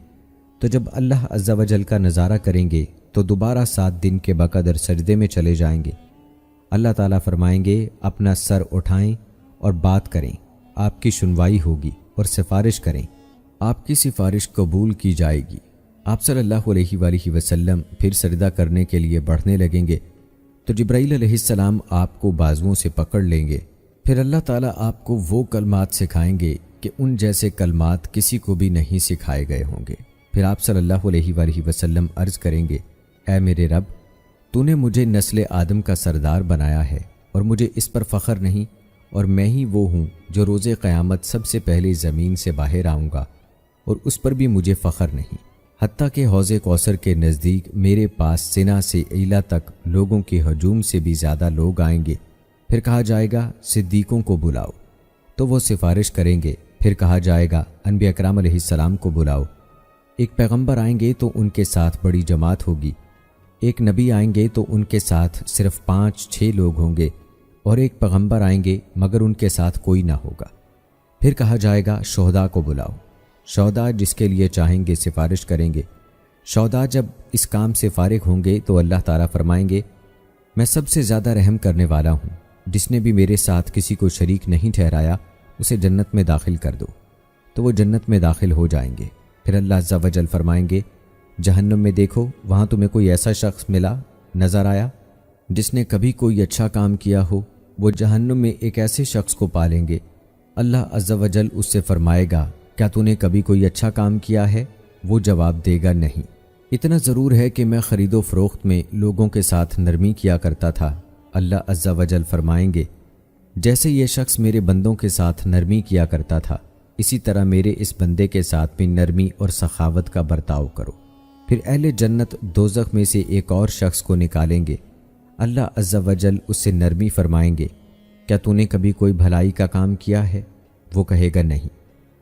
تو جب اللہ عز و جل کا نظارہ کریں گے تو دوبارہ 7 دن کے بقدر سجدے میں چلے جائیں گے۔ اللہ تعالیٰ فرمائیں گے، اپنا سر اٹھائیں اور بات کریں، آپ کی سنوائی ہوگی، اور سفارش کریں، آپ کی سفارش قبول کی جائے گی۔ آپ صلی اللہ علیہ وآلہ وسلم پھر سجدہ کرنے کے لیے بڑھنے لگیں گے تو جبرائیل علیہ السلام آپ کو بازوؤں سے پکڑ لیں گے۔ پھر اللہ تعالیٰ آپ کو وہ کلمات سکھائیں گے کہ ان جیسے کلمات کسی کو بھی نہیں سکھائے گئے ہوں گے۔ پھر آپ صلی اللہ علیہ وآلہ وسلم عرض کریں گے، اے میرے رب، تو نے مجھے نسل آدم کا سردار بنایا ہے اور مجھے اس پر فخر نہیں، اور میں ہی وہ ہوں جو روز قیامت سب سے پہلے زمین سے باہر آؤں گا، اور اس پر بھی مجھے فخر نہیں، حتیٰ کہ حوض کوثر کے نزدیک میرے پاس سنا سے ایلا تک لوگوں کے ہجوم سے بھی زیادہ لوگ آئیں گے۔ پھر کہا جائے گا صدیقوں کو بلاؤ، تو وہ سفارش کریں گے۔ پھر کہا جائے گا انبیاء اکرام علیہ السلام کو بلاؤ۔ ایک پیغمبر آئیں گے تو ان کے ساتھ بڑی جماعت ہوگی، ایک نبی آئیں گے تو ان کے ساتھ صرف 5-6 لوگ ہوں گے، اور ایک پیغمبر آئیں گے مگر ان کے ساتھ کوئی نہ ہوگا۔ پھر کہا جائے گا شہداء کو بلاؤ۔ شہداء جس کے لیے چاہیں گے سفارش کریں گے۔ شہداء جب اس کام سے فارغ ہوں گے تو اللہ تعالیٰ فرمائیں گے، میں سب سے زیادہ رحم کرنے والا ہوں، جس نے بھی میرے ساتھ کسی کو شریک نہیں ٹھہرایا اسے جنت میں داخل کر دو، تو وہ جنت میں داخل ہو جائیں گے۔ پھر اللہ عز و جل فرمائیں گے، جہنم میں دیکھو، وہاں تمہیں کوئی ایسا شخص ملا، نظر آیا جس نے کبھی کوئی اچھا کام کیا ہو؟ وہ جہنم میں ایک ایسے شخص کو پالیں گے۔ اللہ عز و جل اس سے فرمائے گا، کیا تو نے کبھی کوئی اچھا کام کیا ہے؟ وہ جواب دے گا نہیں۔ اتنا ضرور ہے کہ میں خرید و فروخت میں لوگوں کے ساتھ نرمی کیا کرتا تھا۔ اللہ عز و جل فرمائیں گے، جیسے یہ شخص میرے بندوں کے ساتھ نرمی کیا کرتا تھا، اسی طرح میرے اس بندے کے ساتھ بھی نرمی اور سخاوت کا برتاؤ کرو۔ پھر اہل جنت دوزخ میں سے ایک اور شخص کو نکالیں گے۔ اللہ عز و جل اس سے نرمی فرمائیں گے، کیا تو نے کبھی کوئی بھلائی کا کام کیا ہے؟ وہ کہے گا نہیں،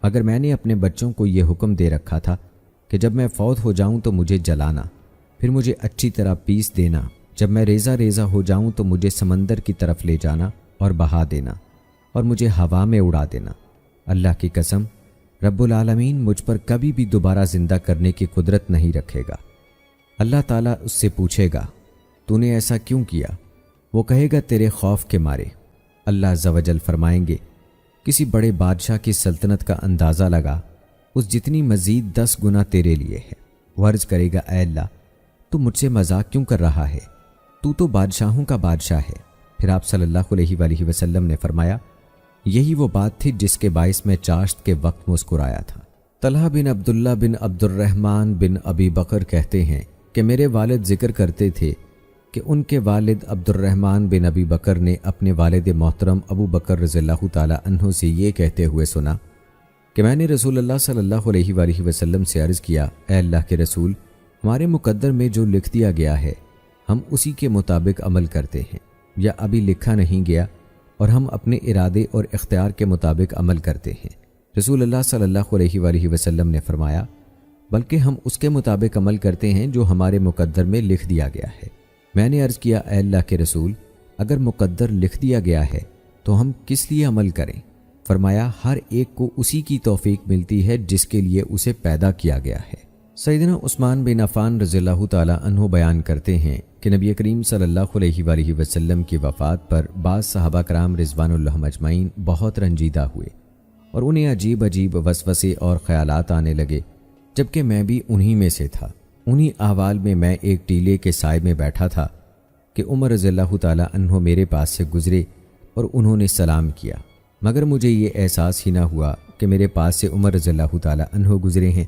مگر میں نے اپنے بچوں کو یہ حکم دے رکھا تھا کہ جب میں فوت ہو جاؤں تو مجھے جلانا، پھر مجھے اچھی طرح پیس دینا، جب میں ریزہ ریزہ ہو جاؤں تو مجھے سمندر کی طرف لے جانا اور بہا دینا، اور مجھے ہوا میں اڑا دینا۔ اللہ کی قسم، رب العالمین مجھ پر کبھی بھی دوبارہ زندہ کرنے کی قدرت نہیں رکھے گا۔ اللہ تعالیٰ اس سے پوچھے گا، تو نے ایسا کیوں کیا؟ وہ کہے گا تیرے خوف کے مارے۔ اللہ عز و جل فرمائیں گے، کسی بڑے بادشاہ کی سلطنت کا اندازہ لگا، اس جتنی مزید 10 گنا تیرے لیے ہے۔ وہ عرض کرے گا، اے اللہ، تو مجھ سے مذاق کیوں کر رہا ہے؟ تو بادشاہوں کا بادشاہ ہے۔ پھر آپ صلی اللہ علیہ وآلہ وسلم نے فرمایا، یہی وہ بات تھی جس کے باعث میں چاشت کے وقت مسکرایا تھا۔ طلحہ بن عبداللہ بن عبد الرحمن بن ابی بکر کہتے ہیں کہ میرے والد ذکر کرتے تھے کہ ان کے والد عبد الرحمن بن ابی بکر نے اپنے والد محترم ابو بکر رضی اللہ تعالی عنہ سے یہ کہتے ہوئے سنا کہ میں نے رسول اللہ صلی اللہ علیہ وآلہ وسلم سے عرض کیا، اے اللہ کے رسول، ہمارے مقدر میں جو لکھ دیا گیا ہے ہم اسی کے مطابق عمل کرتے ہیں، یا ابھی لکھا نہیں گیا اور ہم اپنے ارادے اور اختیار کے مطابق عمل کرتے ہیں؟ رسول اللہ صلی اللہ علیہ وآلہ وسلم نے فرمایا، بلکہ ہم اس کے مطابق عمل کرتے ہیں جو ہمارے مقدر میں لکھ دیا گیا ہے۔ میں نے عرض کیا، اے اللہ کے رسول، اگر مقدر لکھ دیا گیا ہے تو ہم کس لیے عمل کریں؟ فرمایا، ہر ایک کو اسی کی توفیق ملتی ہے جس کے لیے اسے پیدا کیا گیا ہے۔ سیدنا عثمان بن عفان رضی اللہ تعالی عنہ بیان کرتے ہیں کہ نبی کریم صلی اللہ علیہ وآلہ وسلم کی وفات پر بعض صحابہ کرام رضوان اللہ اجمعین بہت رنجیدہ ہوئے اور انہیں عجیب عجیب وسوسے اور خیالات آنے لگے، جبکہ میں بھی انہی میں سے تھا۔ انہی احوال میں میں ایک ٹیلے کے سائے میں بیٹھا تھا کہ عمر رضی اللہ تعالی عنہ میرے پاس سے گزرے اور انہوں نے سلام کیا، مگر مجھے یہ احساس ہی نہ ہوا کہ میرے پاس سے عمر رضی اللہ تعالی عنہ گزرے ہیں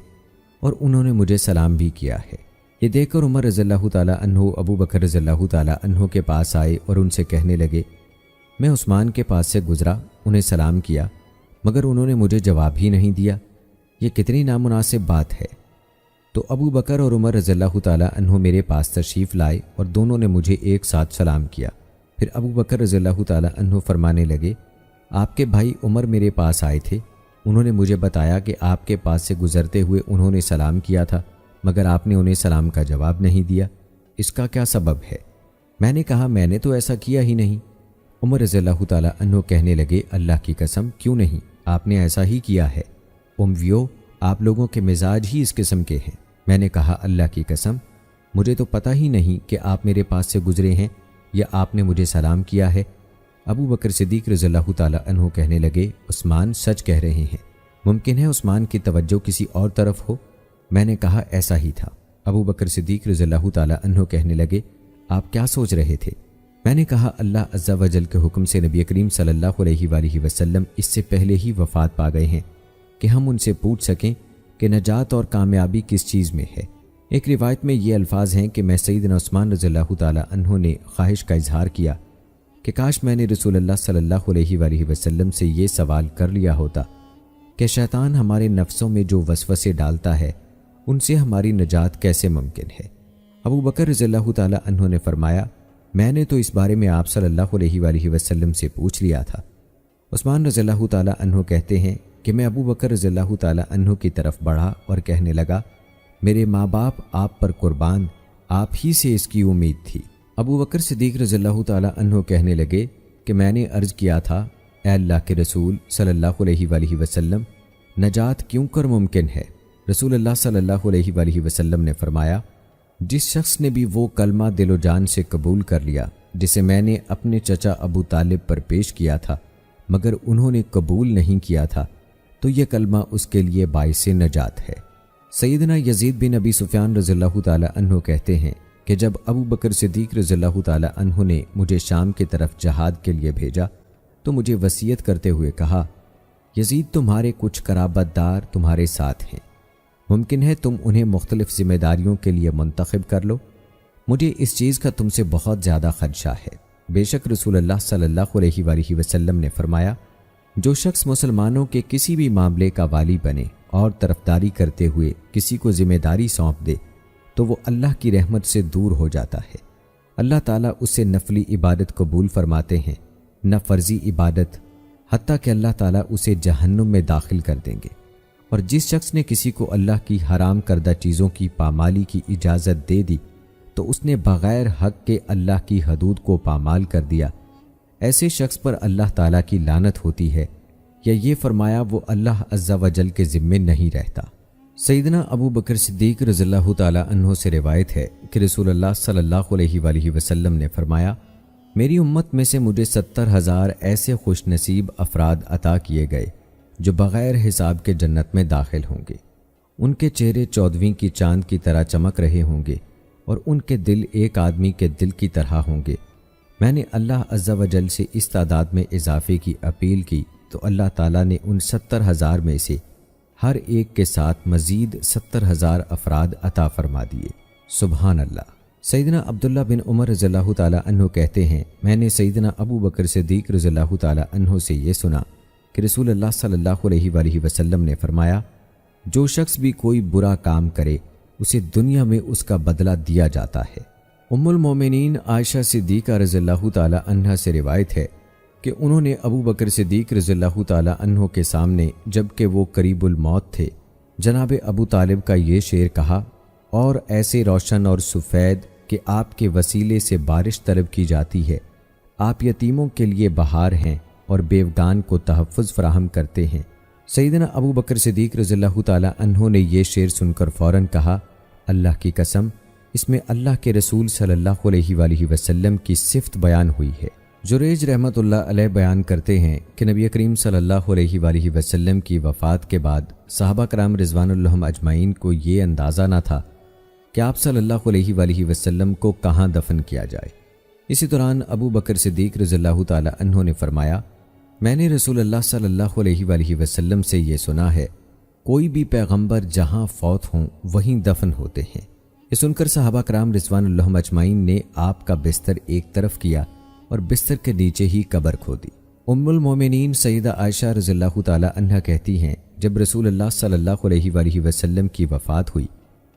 اور انہوں نے مجھے سلام بھی کیا ہے۔ یہ دیکھ کر عمر رضی اللہ تعالی عنہ ابو بکر رضی اللہ تعالی عنہ کے پاس آئے اور ان سے کہنے لگے، میں عثمان کے پاس سے گزرا، انہیں سلام کیا، مگر انہوں نے مجھے جواب ہی نہیں دیا، یہ کتنی نامناسب بات ہے۔ تو ابو بکر اور عمر رضی اللہ تعالی عنہ میرے پاس تشریف لائے اور دونوں نے مجھے ایک ساتھ سلام کیا۔ پھر ابو بکر رضی اللہ تعالی عنہ فرمانے لگے، آپ کے بھائی عمر میرے پاس آئے تھے، انہوں نے مجھے بتایا کہ آپ کے پاس سے گزرتے ہوئے انہوں نے سلام کیا تھا، مگر آپ نے انہیں سلام کا جواب نہیں دیا، اس کا کیا سبب ہے؟ میں نے کہا، میں نے تو ایسا کیا ہی نہیں۔ عمر رضی اللہ تعالی عنہ کہنے لگے، اللہ کی قسم، کیوں نہیں؟ آپ نے ایسا ہی کیا ہے۔ امویو، آپ لوگوں کے مزاج ہی اس قسم کے ہیں۔ میں نے کہا، اللہ کی قسم، مجھے تو پتہ ہی نہیں کہ آپ میرے پاس سے گزرے ہیں یا آپ نے مجھے سلام کیا ہے۔ ابو بکر صدیق رضی اللہ تعالی عنہ کہنے لگے، عثمان سچ کہہ رہے ہیں، ممکن ہے عثمان کی توجہ کسی اور طرف ہو۔ میں نے کہا ایسا ہی تھا۔ ابو بکر صدیق رضی اللہ تعالیٰ عنہ کہنے لگے آپ کیا سوچ رہے تھے؟ میں نے کہا اللہ عز و جل کے حکم سے نبی کریم صلی اللہ علیہ وآلہ وسلم اس سے پہلے ہی وفات پا گئے ہیں کہ ہم ان سے پوچھ سکیں کہ نجات اور کامیابی کس چیز میں ہے۔ ایک روایت میں یہ الفاظ ہیں کہ میں سیدنا عثمان رضی اللہ تعالیٰ عنہ نے خواہش کا اظہار کیا کہ کاش میں نے رسول اللہ صلی اللہ علیہ وآلہ وسلم سے یہ سوال کر لیا ہوتا کہ شیطان ہمارے نفسوں میں جو وسوسے ڈالتا ہے ان سے ہماری نجات کیسے ممکن ہے۔ ابو بکر رضی اللہ تعالیٰ عنہ نے فرمایا میں نے تو اس بارے میں آپ صلی اللہ علیہ وآلہ وسلم سے پوچھ لیا تھا۔ عثمان رضی اللہ تعالیٰ عنہ کہتے ہیں کہ میں ابو بکر رضی اللہ تعالیٰ عنہ کی طرف بڑھا اور کہنے لگا میرے ماں باپ آپ پر قربان، آپ ہی سے اس کی امید تھی۔ ابو بکر صدیق رضی اللہ تعالیٰ عنہ کہنے لگے کہ میں نے عرض کیا تھا اے اللہ کے رسول صلی اللہ علیہ وآلہ وسلم نجات کیوں کر ممکن ہے؟ رسول اللہ صلی اللہ علیہ وآلہ وسلم نے فرمایا جس شخص نے بھی وہ کلمہ دل و جان سے قبول کر لیا جسے میں نے اپنے چچا ابو طالب پر پیش کیا تھا مگر انہوں نے قبول نہیں کیا تھا تو یہ کلمہ اس کے لیے باعث نجات ہے۔ سیدنا یزید بن ابی سفیان رضی اللہ تعالیٰ عنہ کہتے ہیں کہ جب ابو بکر صدیق رضی اللہ تعالیٰ عنہ نے مجھے شام کی طرف جہاد کے لیے بھیجا تو مجھے وصیت کرتے ہوئے کہا یزید تمہارے کچھ قرابت دار تمہارے ساتھ ہیں، ممکن ہے تم انہیں مختلف ذمہ داریوں کے لیے منتخب کر لو، مجھے اس چیز کا تم سے بہت زیادہ خدشہ ہے۔ بے شک رسول اللہ صلی اللہ علیہ وآلہ وسلم نے فرمایا جو شخص مسلمانوں کے کسی بھی معاملے کا والی بنے اور طرفداری کرتے ہوئے کسی کو ذمہ داری سونپ دے تو وہ اللہ کی رحمت سے دور ہو جاتا ہے۔ اللہ تعالیٰ اسے نفلی عبادت قبول فرماتے ہیں نہ فرضی عبادت، حتیٰ کہ اللہ تعالیٰ اسے جہنم میں داخل کر دیں گے۔ اور جس شخص نے کسی کو اللہ کی حرام کردہ چیزوں کی پامالی کی اجازت دے دی تو اس نے بغیر حق کے اللہ کی حدود کو پامال کر دیا، ایسے شخص پر اللہ تعالیٰ کی لعنت ہوتی ہے، یا یہ فرمایا وہ اللہ عز و جل کے ذمے نہیں رہتا۔ سیدنا ابو بکر صدیق رضی اللہ تعالیٰ عنہ سے روایت ہے کہ رسول اللہ صلی اللہ علیہ وآلہ وسلم نے فرمایا میری امت میں سے مجھے 70,000 ایسے خوش نصیب افراد عطا کیے گئے جو بغیر حساب کے جنت میں داخل ہوں گے، ان کے چہرے 14ویں کی چاند کی طرح چمک رہے ہوں گے اور ان کے دل ایک آدمی کے دل کی طرح ہوں گے۔ میں نے اللہ عز و جل سے اس تعداد میں اضافے کی اپیل کی تو اللہ تعالیٰ نے ان 70,000 میں سے ہر ایک کے ساتھ مزید 70,000 افراد عطا فرما دیے۔ سبحان اللہ۔ سیدنا عبداللہ بن عمر رضی اللہ تعالیٰ عنہ کہتے ہیں میں نے سیدنا ابو بکر صدیق رضی اللہ تعالیٰ عنہ سے یہ سنا کہ رسول اللہ صلی اللہ علیہ وآلہ وسلم نے فرمایا جو شخص بھی کوئی برا کام کرے اسے دنیا میں اس کا بدلہ دیا جاتا ہے۔ ام المومنین عائشہ صدیقہ رضی اللہ تعالیٰ عنہ سے روایت ہے کہ انہوں نے ابو بکر صدیق رضی اللہ تعالیٰ عنہ کے سامنے جب کہ وہ قریب الموت تھے جناب ابو طالب کا یہ شعر کہا اور ایسے روشن اور سفید کہ آپ کے وسیلے سے بارش طلب کی جاتی ہے، آپ یتیموں کے لیے بہار ہیں اور بیوگان کو تحفظ فراہم کرتے ہیں۔ سیدنا ابو بکر صدیق رضی اللہ تعالیٰ عنہ نے یہ شعر سن کر فوراً کہا اللہ کی قسم اس میں اللہ کے رسول صلی اللہ علیہ وآلہ وسلم کی صفت بیان ہوئی ہے۔ جریج رحمۃ اللہ علیہ بیان کرتے ہیں کہ نبی کریم صلی اللہ علیہ وآلہ وسلم کی وفات کے بعد صحابہ کرام رضوان اللہ اجمعین کو یہ اندازہ نہ تھا کہ آپ صلی اللہ علیہ وآلہ وسلم کو کہاں دفن کیا جائے۔ اسی دوران ابو بکر صدیق رضی اللہ تعالیٰ عنہ نے فرمایا میں نے رسول اللہ صلی اللہ علیہ وآلہ وسلم سے یہ سنا ہے کوئی بھی پیغمبر جہاں فوت ہوں وہیں دفن ہوتے ہیں۔ یہ سن کر صحابہ کرام رضوان اللہ اجمعین نے آپ کا بستر ایک طرف کیا اور بستر کے نیچے ہی قبر کھودی۔ ام المومنین سیدہ عائشہ رضی اللہ تعالیٰ عنہ کہتی ہیں جب رسول اللہ صلی اللہ علیہ وآلہ وسلم کی وفات ہوئی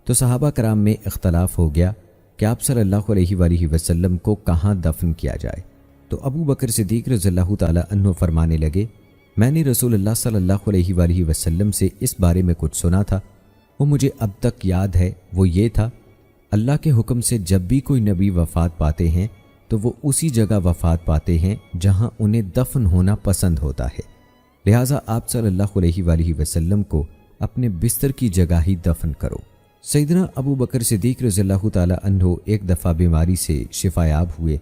تو صحابہ کرام میں اختلاف ہو گیا کہ آپ صلی اللہ علیہ وآلہ وسلم کو کہاں دفن کیا جائے، تو ابو بکر صدیق رضی اللہ تعالیٰ عنہ فرمانے لگے میں نے رسول اللہ صلی اللہ علیہ وآلہ وسلم سے اس بارے میں کچھ سنا تھا، وہ مجھے اب تک یاد ہے، وہ یہ تھا اللہ کے حکم سے جب بھی کوئی نبی وفات پاتے ہیں تو وہ اسی جگہ وفات پاتے ہیں جہاں انہیں دفن ہونا پسند ہوتا ہے، لہٰذا آپ صلی اللہ علیہ وآلہ وسلم کو اپنے بستر کی جگہ ہی دفن کرو۔ سیدنا ابو بکر صدیق رضی اللہ تعالیٰ عنہ ایک دفعہ بیماری سے شفایاب ہوئے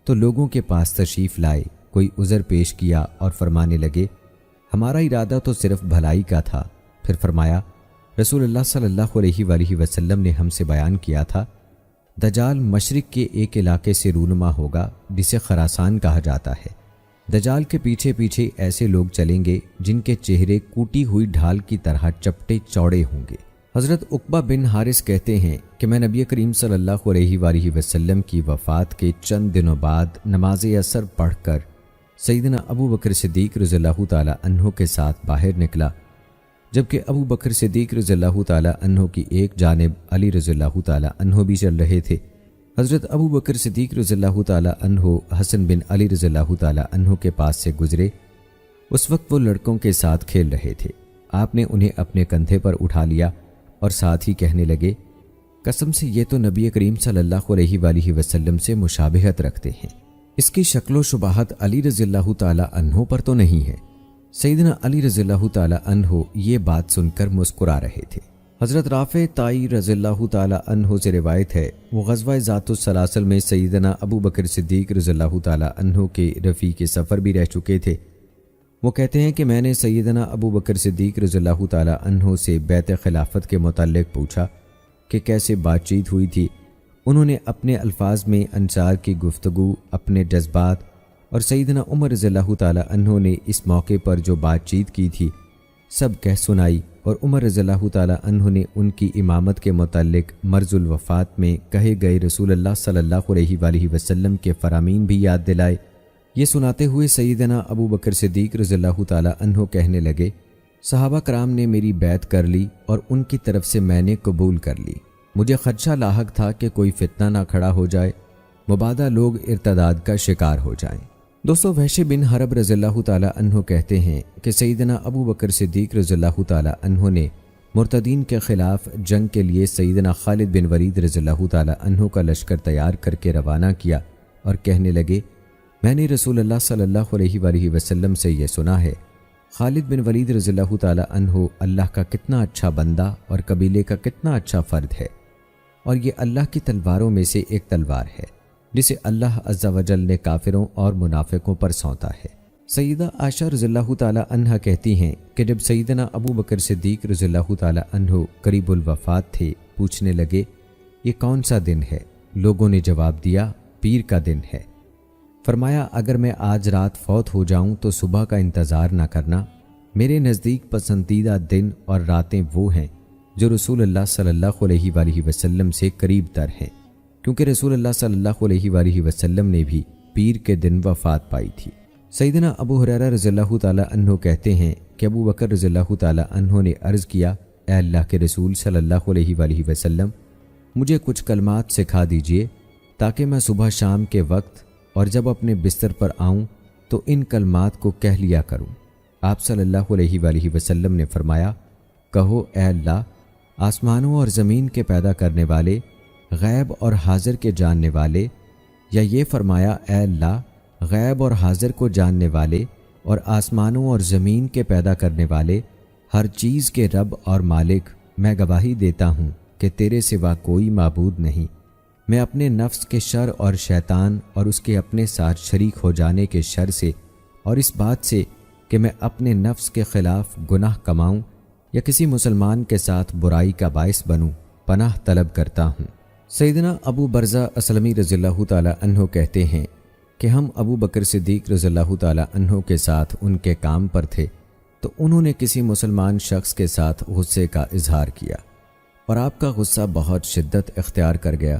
تو لوگوں کے پاس تشریف لائے، کوئی عذر پیش کیا اور فرمانے لگے ہمارا ارادہ تو صرف بھلائی کا تھا۔ پھر فرمایا رسول اللہ صلی اللہ علیہ وآلہ وسلم نے ہم سے بیان کیا تھا، دجال مشرق کے ایک علاقے سے رونما ہوگا جسے خراسان کہا جاتا ہے۔ دجال کے پیچھے پیچھے ایسے لوگ چلیں گے جن کے چہرے کوٹی ہوئی ڈھال کی طرح چپٹے چوڑے ہوں گے۔ حضرت عقبہ بن حارث کہتے ہیں کہ میں نبی کریم صلی اللہ علیہ وآلہ وسلم کی وفات کے چند دنوں بعد نماز عصر پڑھ کر سیدنا ابو بکر صدیق رضی اللہ تعالی عنہ کے ساتھ باہر نکلا، جبکہ ابو بکر صدیق رضی اللہ تعالی عنہ کی ایک جانب علی رضی اللہ تعالی عنہ بھی چل رہے تھے۔ حضرت ابو بکر صدیق رضی اللہ تعالی عنہ حسن بن علی رضی اللہ تعالی عنہ کے پاس سے گزرے۔ اس وقت وہ لڑکوں کے ساتھ کھیل رہے تھے۔ آپ نے انہیں اپنے کندھے پر اٹھا لیا اور ساتھ ہی کہنے لگے، قسم سے یہ تو نبی کریم صلی اللہ علیہ وآلہ وسلم سے مشابہت رکھتے ہیں، اس کی شکل و شباہت علی رضی اللہ تعالی عنہ پر تو نہیں ہے۔ سیدنا علی رضی اللہ تعالی عنہ یہ بات سن کر مسکرا رہے تھے۔ حضرت رافع طائی رضی اللہ تعالی عنہ سے روایت ہے، وہ غزوہ ذات السلاسل میں سیدنا ابو بکر صدیق رضی اللہ تعالی عنہ کے رفیق سفر بھی رہ چکے تھے۔ وہ کہتے ہیں کہ میں نے سیدنا ابو بکر صدیق رضی اللہ تعالی عنہ سے بیعت خلافت کے متعلق پوچھا کہ کیسے بات چیت ہوئی تھی۔ انہوں نے اپنے الفاظ میں انصار کی گفتگو، اپنے جذبات اور سیدنا عمر رضی اللہ تعالی عنہ نے اس موقع پر جو بات چیت کی تھی سب کہہ سنائی، اور عمر رضی اللہ تعالی عنہ نے ان کی امامت کے متعلق مرض الوفات میں کہے گئے رسول اللہ صلی اللہ علیہ وآلہ وسلم کے فرامین بھی یاد دلائے۔ یہ سناتے ہوئے سیدنا ابو بکر صدیق رضی اللہ تعالی عنہ کہنے لگے، صحابہ کرام نے میری بیعت کر لی اور ان کی طرف سے میں نے قبول کر لی۔ مجھے خدشہ لاحق تھا کہ کوئی فتنہ نہ کھڑا ہو جائے، مبادا لوگ ارتداد کا شکار ہو جائیں۔ دوستو، وحش بن حرب رضی اللہ تعالی عنہ کہتے ہیں کہ سیدنا ابو بکر صدیق رضی اللہ تعالی عنہ نے مرتدین کے خلاف جنگ کے لیے سیدنا خالد بن ولید رضی اللہ تعالی عنہ کا لشکر تیار کر کے روانہ کیا اور کہنے لگے، میں نے رسول اللہ صلی اللہ علیہ وآلہ وسلم سے یہ سنا ہے، خالد بن ولید رضی اللہ تعالی عنہ اللہ کا کتنا اچھا بندہ اور قبیلے کا کتنا اچھا فرد ہے، اور یہ اللہ کی تلواروں میں سے ایک تلوار ہے جسے اللہ عز و جل نے کافروں اور منافقوں پر سونتا ہے۔ سیدہ عائشہ رضی اللہ تعالی عنہا کہتی ہیں کہ جب سیدنا ابو بکر صدیق رضی اللہ تعالی عنہ قریب الوفات تھے، پوچھنے لگے، یہ کون سا دن ہے؟ لوگوں نے جواب دیا، پیر کا دن ہے۔ فرمایا، اگر میں آج رات فوت ہو جاؤں تو صبح کا انتظار نہ کرنا، میرے نزدیک پسندیدہ دن اور راتیں وہ ہیں جو رسول اللہ صلی اللہ علیہ وآلہ وسلم سے قریب تر ہیں، کیونکہ رسول اللہ صلی اللہ علیہ وآلہ وسلم نے بھی پیر کے دن وفات پائی تھی۔ سیدنا ابو ہریرہ رضی اللہ تعالی عنہ کہتے ہیں کہ ابو بکر رضی اللہ تعالی عنہ نے عرض کیا، اے اللہ کے رسول صلی اللہ علیہ وآلہ وسلم، مجھے کچھ کلمات سکھا دیجئے تاکہ میں صبح شام کے وقت اور جب اپنے بستر پر آؤں تو ان کلمات کو کہہ لیا کروں۔ آپ صلی اللہ علیہ وآلہ وسلم نے فرمایا، کہو، اے اللہ، آسمانوں اور زمین کے پیدا کرنے والے، غیب اور حاضر کے جاننے والے، یا یہ فرمایا، اے اللہ، غیب اور حاضر کو جاننے والے اور آسمانوں اور زمین کے پیدا کرنے والے، ہر چیز کے رب اور مالک، میں گواہی دیتا ہوں کہ تیرے سوا کوئی معبود نہیں۔ میں اپنے نفس کے شر اور شیطان اور اس کے اپنے ساتھ شریک ہو جانے کے شر سے اور اس بات سے کہ میں اپنے نفس کے خلاف گناہ کماؤں یا کسی مسلمان کے ساتھ برائی کا باعث بنوں، پناہ طلب کرتا ہوں۔ سیدنا ابو برزہ اسلمی رضی اللہ تعالی عنہ کہتے ہیں کہ ہم ابو بکر صدیق رضی اللہ تعالی عنہ کے ساتھ ان کے کام پر تھے تو انہوں نے کسی مسلمان شخص کے ساتھ غصے کا اظہار کیا اور آپ کا غصہ بہت شدت اختیار کر گیا۔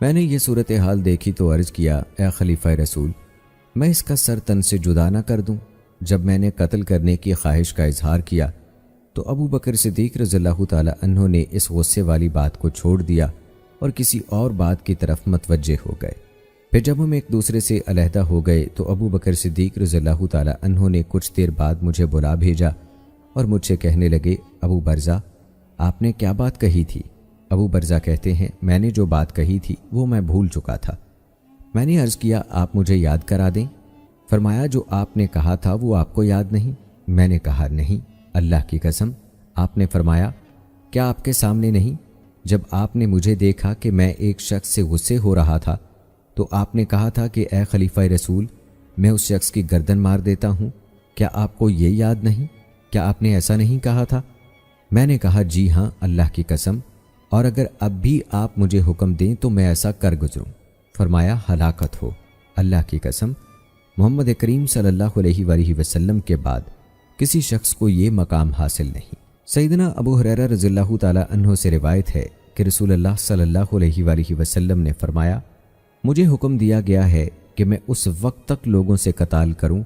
میں نے یہ صورتحال دیکھی تو عرض کیا، اے خلیفہ رسول، میں اس کا سر تن سے جدا نہ کر دوں؟ جب میں نے قتل کرنے کی خواہش کا اظہار کیا تو ابو بکر صدیق رضی اللہ تعالی عنہ نے اس غصے والی بات کو چھوڑ دیا اور کسی اور بات کی طرف متوجہ ہو گئے۔ پھر جب ہم ایک دوسرے سے علیحدہ ہو گئے تو ابو بکر صدیق رضی اللہ تعالی عنہ نے کچھ دیر بعد مجھے بلا بھیجا اور مجھ سے کہنے لگے، ابو برزہ، آپ نے کیا بات کہی تھی؟ ابو برزہ کہتے ہیں، میں نے جو بات کہی تھی وہ میں بھول چکا تھا۔ میں نے عرض کیا، آپ مجھے یاد کرا دیں۔ فرمایا، جو آپ نے کہا تھا وہ آپ کو یاد نہیں؟ میں نے کہا، نہیں، اللہ کی قسم۔ آپ نے فرمایا، کیا آپ کے سامنے نہیں؟ جب آپ نے مجھے دیکھا کہ میں ایک شخص سے غصے ہو رہا تھا تو آپ نے کہا تھا کہ اے خلیفہ رسول، میں اس شخص کی گردن مار دیتا ہوں۔ کیا آپ کو یہ یاد نہیں؟ کیا آپ نے ایسا نہیں کہا تھا؟ میں نے کہا جی ہاں اللہ کی قسم، اور اگر اب بھی آپ مجھے حکم دیں تو میں ایسا کر گزروں۔ فرمایا ہلاکت ہو، اللہ کی قسم محمد کریم صلی اللہ علیہ وآلہ وسلم کے بعد کسی شخص کو یہ مقام حاصل نہیں۔ سیدنا ابو ہریرہ رضی اللہ تعالی عنہ سے روایت ہے کہ رسول اللہ صلی اللہ علیہ وآلہ وسلم نے فرمایا، مجھے حکم دیا گیا ہے کہ میں اس وقت تک لوگوں سے قتال کروں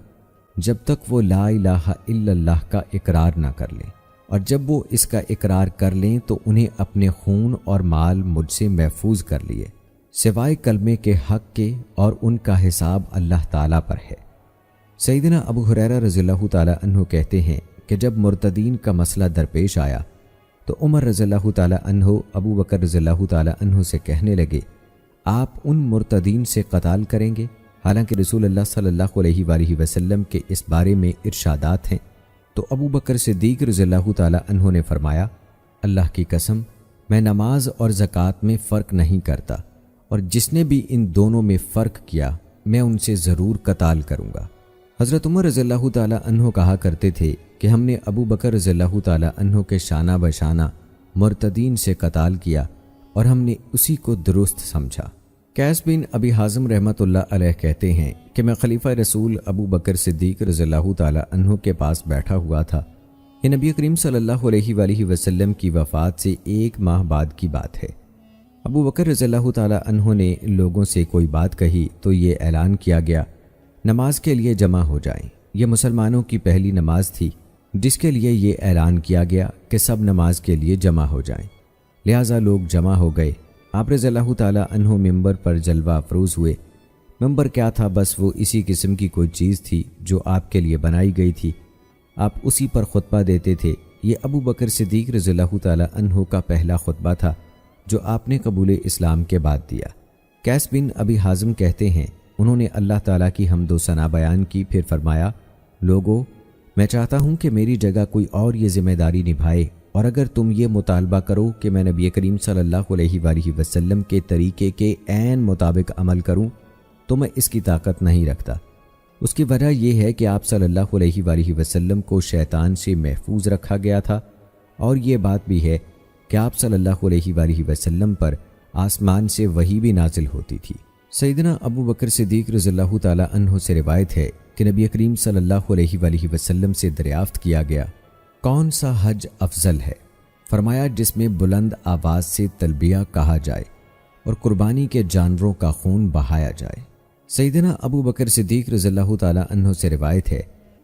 جب تک وہ لا الہ الا اللہ کا اقرار نہ کر لیں، اور جب وہ اس کا اقرار کر لیں تو انہیں اپنے خون اور مال مجھ سے محفوظ کر لیے سوائے کلمے کے حق کے، اور ان کا حساب اللہ تعالیٰ پر ہے۔ سیدنا ابو ہریرہ رضی اللہ تعالی عنہ کہتے ہیں کہ جب مرتدین کا مسئلہ درپیش آیا تو عمر رضی اللہ تعالی عنہ ابو بکر رضی اللہ تعالی عنہ سے کہنے لگے، آپ ان مرتدین سے قتال کریں گے؟ حالانکہ رسول اللہ صلی اللہ علیہ وآلہ وسلم کے اس بارے میں ارشادات ہیں۔ تو ابو بکر صدیق رضی اللہ تعالی عنہ نے فرمایا، اللہ کی قسم میں نماز اور زکوٰۃ میں فرق نہیں کرتا، اور جس نے بھی ان دونوں میں فرق کیا میں ان سے ضرور قتال کروں گا۔ حضرت عمر رضی اللہ تعالی عنہ کہا کرتے تھے کہ ہم نے ابو بکر رضی اللہ تعالی عنہ کے شانہ بشانہ مرتدین سے قتال کیا اور ہم نے اسی کو درست سمجھا۔ قیس بن ابی حازم رحمۃ اللہ علیہ کہتے ہیں کہ میں خلیفہ رسول ابو بکر صدیق رضی اللہ تعالی عنہ کے پاس بیٹھا ہوا تھا۔ یہ نبی کریم صلی اللہ علیہ وآلہ وسلم کی وفات سے 1 ماہ بعد کی بات ہے۔ ابو بکر رضی اللہ تعالی عنہ نے لوگوں سے کوئی بات کہی تو یہ اعلان کیا گیا، نماز کے لیے جمع ہو جائیں۔ یہ مسلمانوں کی پہلی نماز تھی جس کے لیے یہ اعلان کیا گیا کہ سب نماز کے لیے جمع ہو جائیں، لہٰذا لوگ جمع ہو گئے۔ آپ رضی اللہ تعالی عنہ ممبر پر جلوہ افروز ہوئے۔ ممبر کیا تھا؟ بس وہ اسی قسم کی کوئی چیز تھی جو آپ کے لیے بنائی گئی تھی، آپ اسی پر خطبہ دیتے تھے۔ یہ ابو بکر صدیق رضی اللہ تعالی عنہ کا پہلا خطبہ تھا جو آپ نے قبول اسلام کے بعد دیا۔ قیس بن ابی حازم کہتے ہیں انہوں نے اللہ تعالیٰ کی حمد و ثنا بیان کی، پھر فرمایا، لوگو میں چاہتا ہوں کہ میری جگہ کوئی اور یہ ذمہ داری نبھائے، اور اگر تم یہ مطالبہ کرو کہ میں نبی کریم صلی اللہ علیہ وآلہ وسلم کے طریقے کے عین مطابق عمل کروں تو میں اس کی طاقت نہیں رکھتا۔ اس کی وجہ یہ ہے کہ آپ صلی اللہ علیہ وآلہ وسلم کو شیطان سے محفوظ رکھا گیا تھا، اور یہ بات بھی ہے کہ آپ صلی اللہ علیہ وآلہ وسلم پر آسمان سے وحی بھی نازل ہوتی تھی۔ سیدنا ابو بکر صدیق رضی اللہ تعالی عنہ سے روایت ہے کہ نبی کریم صلی اللہ علیہ وآلہ وسلم سے دریافت کیا گیا، کون سا حج افضل ہے؟ فرمایا، جس میں بلند آواز سے تلبیہ کہا جائے اور قربانی کے جانوروں کا خون بہایا جائے۔ سیدنا ابو بکر صدیق رضی اللہ تعالی عنہ سے روایت ہے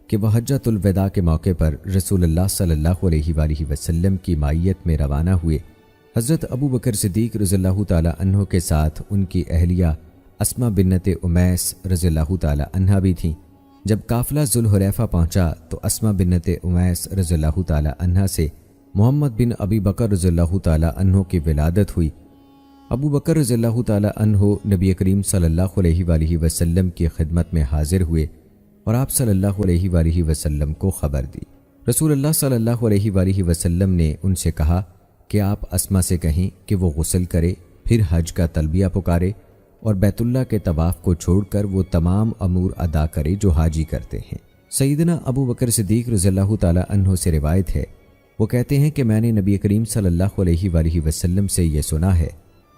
کہ وہ حجۃ الوداع کے موقع پر رسول اللہ صلی اللہ علیہ وآلہ وسلم کی مائیت میں روانہ ہوئے۔ حضرت ابو بکر صدیق رضی اللہ تعالی عنہ کے ساتھ ان کی اہلیہ اسما بنت امیس رضی اللہ تعالی عنہا بھی تھیں۔ جب قافلہ ذوالحلیفہ پہنچا تو اسما بنت امیس رضی اللہ تعالی عنہا سے محمد بن ابی بکر رضی اللہ تعالی عنہ کی ولادت ہوئی۔ ابو بکر رضی اللہ تعالی عنہ نبی کریم صلی اللہ علیہ وآلہ وسلم کی خدمت میں حاضر ہوئے اور آپ صلی اللہ علیہ وآلہ وسلم کو خبر دی۔ رسول اللہ صلی اللہ علیہ وآلہ وسلم نے ان سے کہا کہ آپ اسما سے کہیں کہ وہ غسل کرے، پھر حج کا تلبیہ پکارے اور بیت اللہ کے طواف کو چھوڑ کر وہ تمام امور ادا کرے جو حاجی کرتے ہیں۔ سیدنا ابو بکر صدیق رضی اللہ تعالی عنہ سے روایت ہے، وہ کہتے ہیں کہ میں نے نبی کریم صلی اللہ علیہ وآلہ وسلم سے یہ سنا ہے،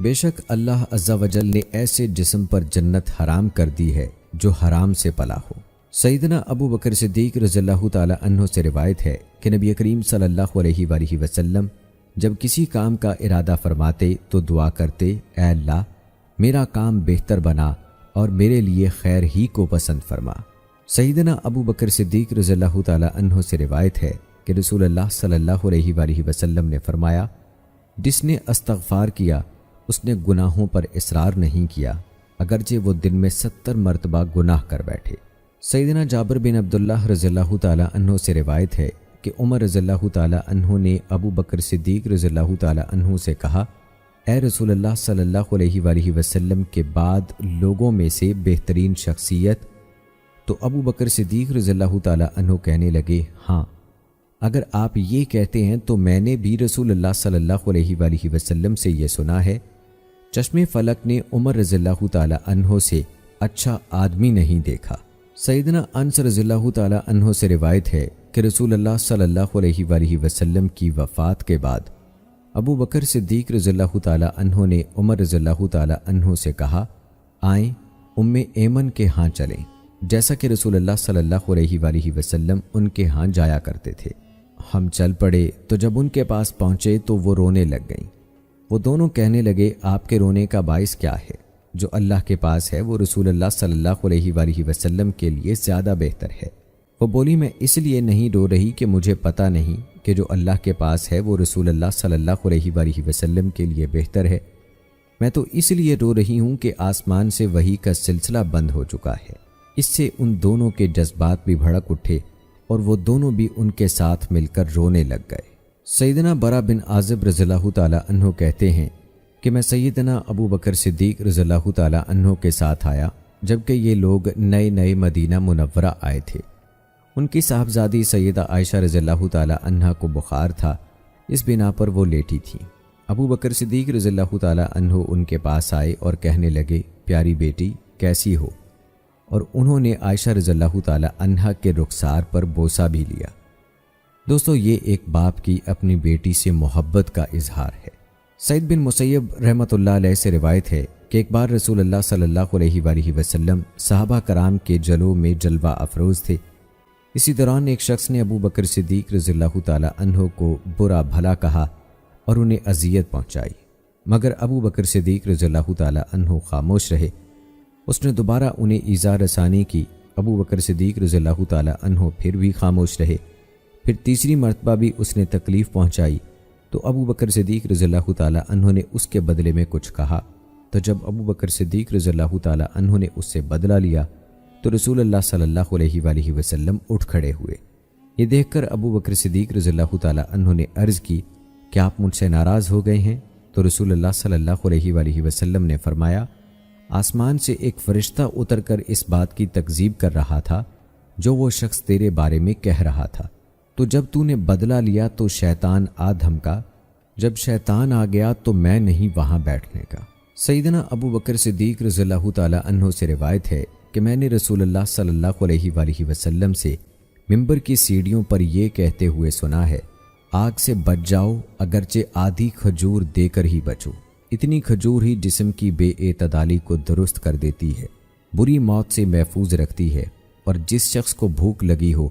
بے شک اللہ عز و جل نے ایسے جسم پر جنت حرام کر دی ہے جو حرام سے پلا ہو۔ سیدنا ابو بکر صدیق رضی اللہ تعالی عنہ سے روایت ہے کہ نبی کریم صلی اللہ علیہ وآلہ وسلم جب کسی کام کا ارادہ فرماتے تو دعا کرتے، اے اللہ میرا کام بہتر بنا اور میرے لیے خیر ہی کو پسند فرما۔ سیدنا ابو بکر صدیق رضی اللہ تعالی عنہ سے روایت ہے کہ رسول اللہ صلی اللہ علیہ وآلہ وسلم نے فرمایا، جس نے استغفار کیا اس نے گناہوں پر اصرار نہیں کیا، اگرچہ وہ دن میں 70 مرتبہ گناہ کر بیٹھے۔ سیدنا جابر بن عبداللہ رضی اللہ تعالی عنہ سے روایت ہے کہ عمر رضی اللہ تعالی عنہ نے ابو بکر صدیق رضی اللہ تعالی عنہ سے کہا، اے رسول اللہ صلی اللہ علیہ وآلہ وسلم کے بعد لوگوں میں سے بہترین شخصیت؟ تو ابو بکر صدیق رضی اللہ تعالی عنہ کہنے لگے، ہاں اگر آپ یہ کہتے ہیں تو میں نے بھی رسول اللہ صلی اللہ علیہ وآلہ وسلم سے یہ سنا ہے، چشم فلک نے عمر رضی اللہ تعالی عنہ سے اچھا آدمی نہیں دیکھا۔ سیدنا انس رضی اللہ تعالی عنہ سے روایت ہے کہ رسول اللہ صلی اللہ علیہ وآلہ وسلم کی وفات کے بعد ابو بکر صدیق رضی اللہ تعالی عنہ نے عمر رضی اللہ تعالی عنہ سے کہا، آئیں ام ایمن کے ہاں چلیں، جیسا کہ رسول اللہ صلی اللہ علیہ وآلہ وسلم ان کے ہاں جایا کرتے تھے۔ ہم چل پڑے تو جب ان کے پاس پہنچے تو وہ رونے لگ گئیں۔ وہ دونوں کہنے لگے، آپ کے رونے کا باعث کیا ہے؟ جو اللہ کے پاس ہے وہ رسول اللہ صلی اللہ علیہ وآلہ وسلم کے لیے زیادہ بہتر ہے۔ وہ بولی، میں اس لیے نہیں رو رہی کہ مجھے پتہ نہیں کہ جو اللہ کے پاس ہے وہ رسول اللہ صلی اللہ علیہ وآلہ وسلم کے لیے بہتر ہے، میں تو اس لیے رو رہی ہوں کہ آسمان سے وحی کا سلسلہ بند ہو چکا ہے۔ اس سے ان دونوں کے جذبات بھی بھڑک اٹھے اور وہ دونوں بھی ان کے ساتھ مل کر رونے لگ گئے۔ سیدنا برا بن عازب رضی اللہ تعالی عنہ کہتے ہیں کہ میں سیدنا ابو بکر صدیق رضی اللہ تعالی عنہ کے ساتھ آیا جبکہ یہ لوگ نئے مدینہ منورہ آئے تھے۔ ان کی صاحبزادی سیدہ عائشہ رضی اللہ تعالی عنہ کو بخار تھا، اس بنا پر وہ لیٹی تھیں۔ ابو بکر صدیق رضی اللہ تعالی عنہ ان کے پاس آئے اور کہنے لگے، پیاری بیٹی کیسی ہو؟ اور انہوں نے عائشہ رضی اللہ تعالی عنہ کے رخسار پر بوسہ بھی لیا۔ دوستو، یہ ایک باپ کی اپنی بیٹی سے محبت کا اظہار ہے۔ سعید بن مسیب رحمۃ اللہ علیہ سے روایت ہے کہ ایک بار رسول اللہ صلی اللہ علیہ وآلہ وسلم صحابہ کرام کے جلوہ میں جلوہ افروز تھے۔ اسی دوران ایک شخص نے ابو بکر صدیق رضی اللہ تعالی عنہ کو برا بھلا کہا اور انہیں اذیت پہنچائی، مگر ابو بکر صدیق رضی اللہ تعالی عنہ خاموش رہے۔ اس نے دوبارہ انہیں ایذا رسانی کی، ابو بکر صدیق رضی اللہ تعالی عنہ پھر بھی خاموش رہے۔ پھر تیسری مرتبہ بھی اس نے تکلیف پہنچائی تو ابو بکر صدیق رضی اللہ تعالی عنہ نے اس کے بدلے میں کچھ کہا، تو جب ابو بکر صدیق رضی اللہ تعالی عنہ نے اس سے بدلہ لیا تو رسول اللہ صلی اللہ علیہ وآلہ وسلم اٹھ کھڑے ہوئے۔ یہ دیکھ کر ابو بکر صدیق رضی اللہ تعالی عنہ نے عرض کی، کیا آپ مجھ سے ناراض ہو گئے ہیں؟ تو رسول اللہ صلی اللہ علیہ وآلہ وسلم نے فرمایا، آسمان سے ایک فرشتہ اتر کر اس بات کی تکذیب کر رہا تھا جو وہ شخص تیرے بارے میں کہہ رہا تھا، تو جب تو نے بدلہ لیا تو شیطان آ دھمکا، جب شیطان آ گیا تو میں نہیں وہاں بیٹھنے کا۔ سیدنا ابو بکر صدیق رضی اللہ تعالی عنہ سے روایت ہے کہ میں نے رسول اللہ صلی اللہ علیہ وآلہ وسلم سے ممبر کی سیڑھیوں پر یہ کہتے ہوئے سنا ہے، آگ سے بچ جاؤ اگرچہ آدھی کھجور دے کر ہی بچو، اتنی کھجور ہی جسم کی بے اعتدالی کو درست کر دیتی ہے، بری موت سے محفوظ رکھتی ہے، اور جس شخص کو بھوک لگی ہو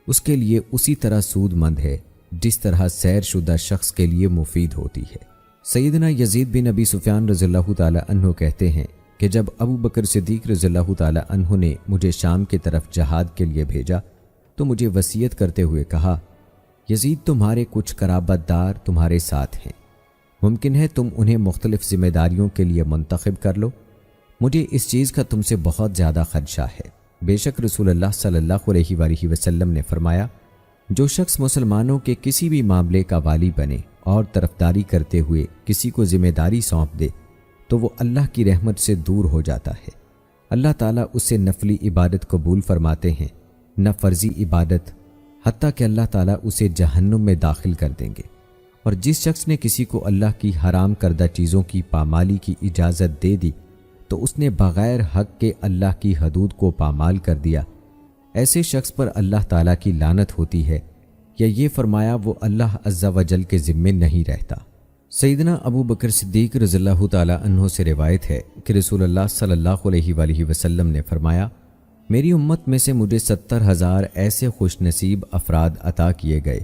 اس کے لیے اسی طرح سود مند ہے جس طرح سیر شدہ شخص کے لیے مفید ہوتی ہے۔ سیدنا یزید بن ابی سفیان رضی اللہ تعالی عنہ کہتے ہیں کہ جب ابو بکر صدیق رضی اللہ تعالی عنہ نے مجھے شام کی طرف جہاد کے لیے بھیجا تو مجھے وصیت کرتے ہوئے کہا، یزید تمہارے کچھ قرابت دار تمہارے ساتھ ہیں، ممکن ہے تم انہیں مختلف ذمہ داریوں کے لیے منتخب کر لو، مجھے اس چیز کا تم سے بہت زیادہ خدشہ ہے۔ بے شک رسول اللہ صلی اللہ علیہ وآلہ وسلم نے فرمایا، جو شخص مسلمانوں کے کسی بھی معاملے کا والی بنے اور طرفداری کرتے ہوئے کسی کو ذمہ داری سونپ دے تو وہ اللہ کی رحمت سے دور ہو جاتا ہے۔ اللہ تعالیٰ اسے نفلی عبادت قبول فرماتے ہیں، نہ فرضی عبادت، حتیٰ کہ اللہ تعالیٰ اسے جہنم میں داخل کر دیں گے۔ اور جس شخص نے کسی کو اللہ کی حرام کردہ چیزوں کی پامالی کی اجازت دے دی تو اس نے بغیر حق کے اللہ کی حدود کو پامال کر دیا، ایسے شخص پر اللہ تعالیٰ کی لعنت ہوتی ہے، یا یہ فرمایا وہ اللہ عز و جل کے ذمے نہیں رہتا۔ سیدنا ابو بکر صدیق رضی اللہ تعالی عنہ سے روایت ہے کہ رسول اللہ صلی اللہ علیہ وآلہ وسلم نے فرمایا، میری امت میں سے مجھے 70,000 ایسے خوش نصیب افراد عطا کیے گئے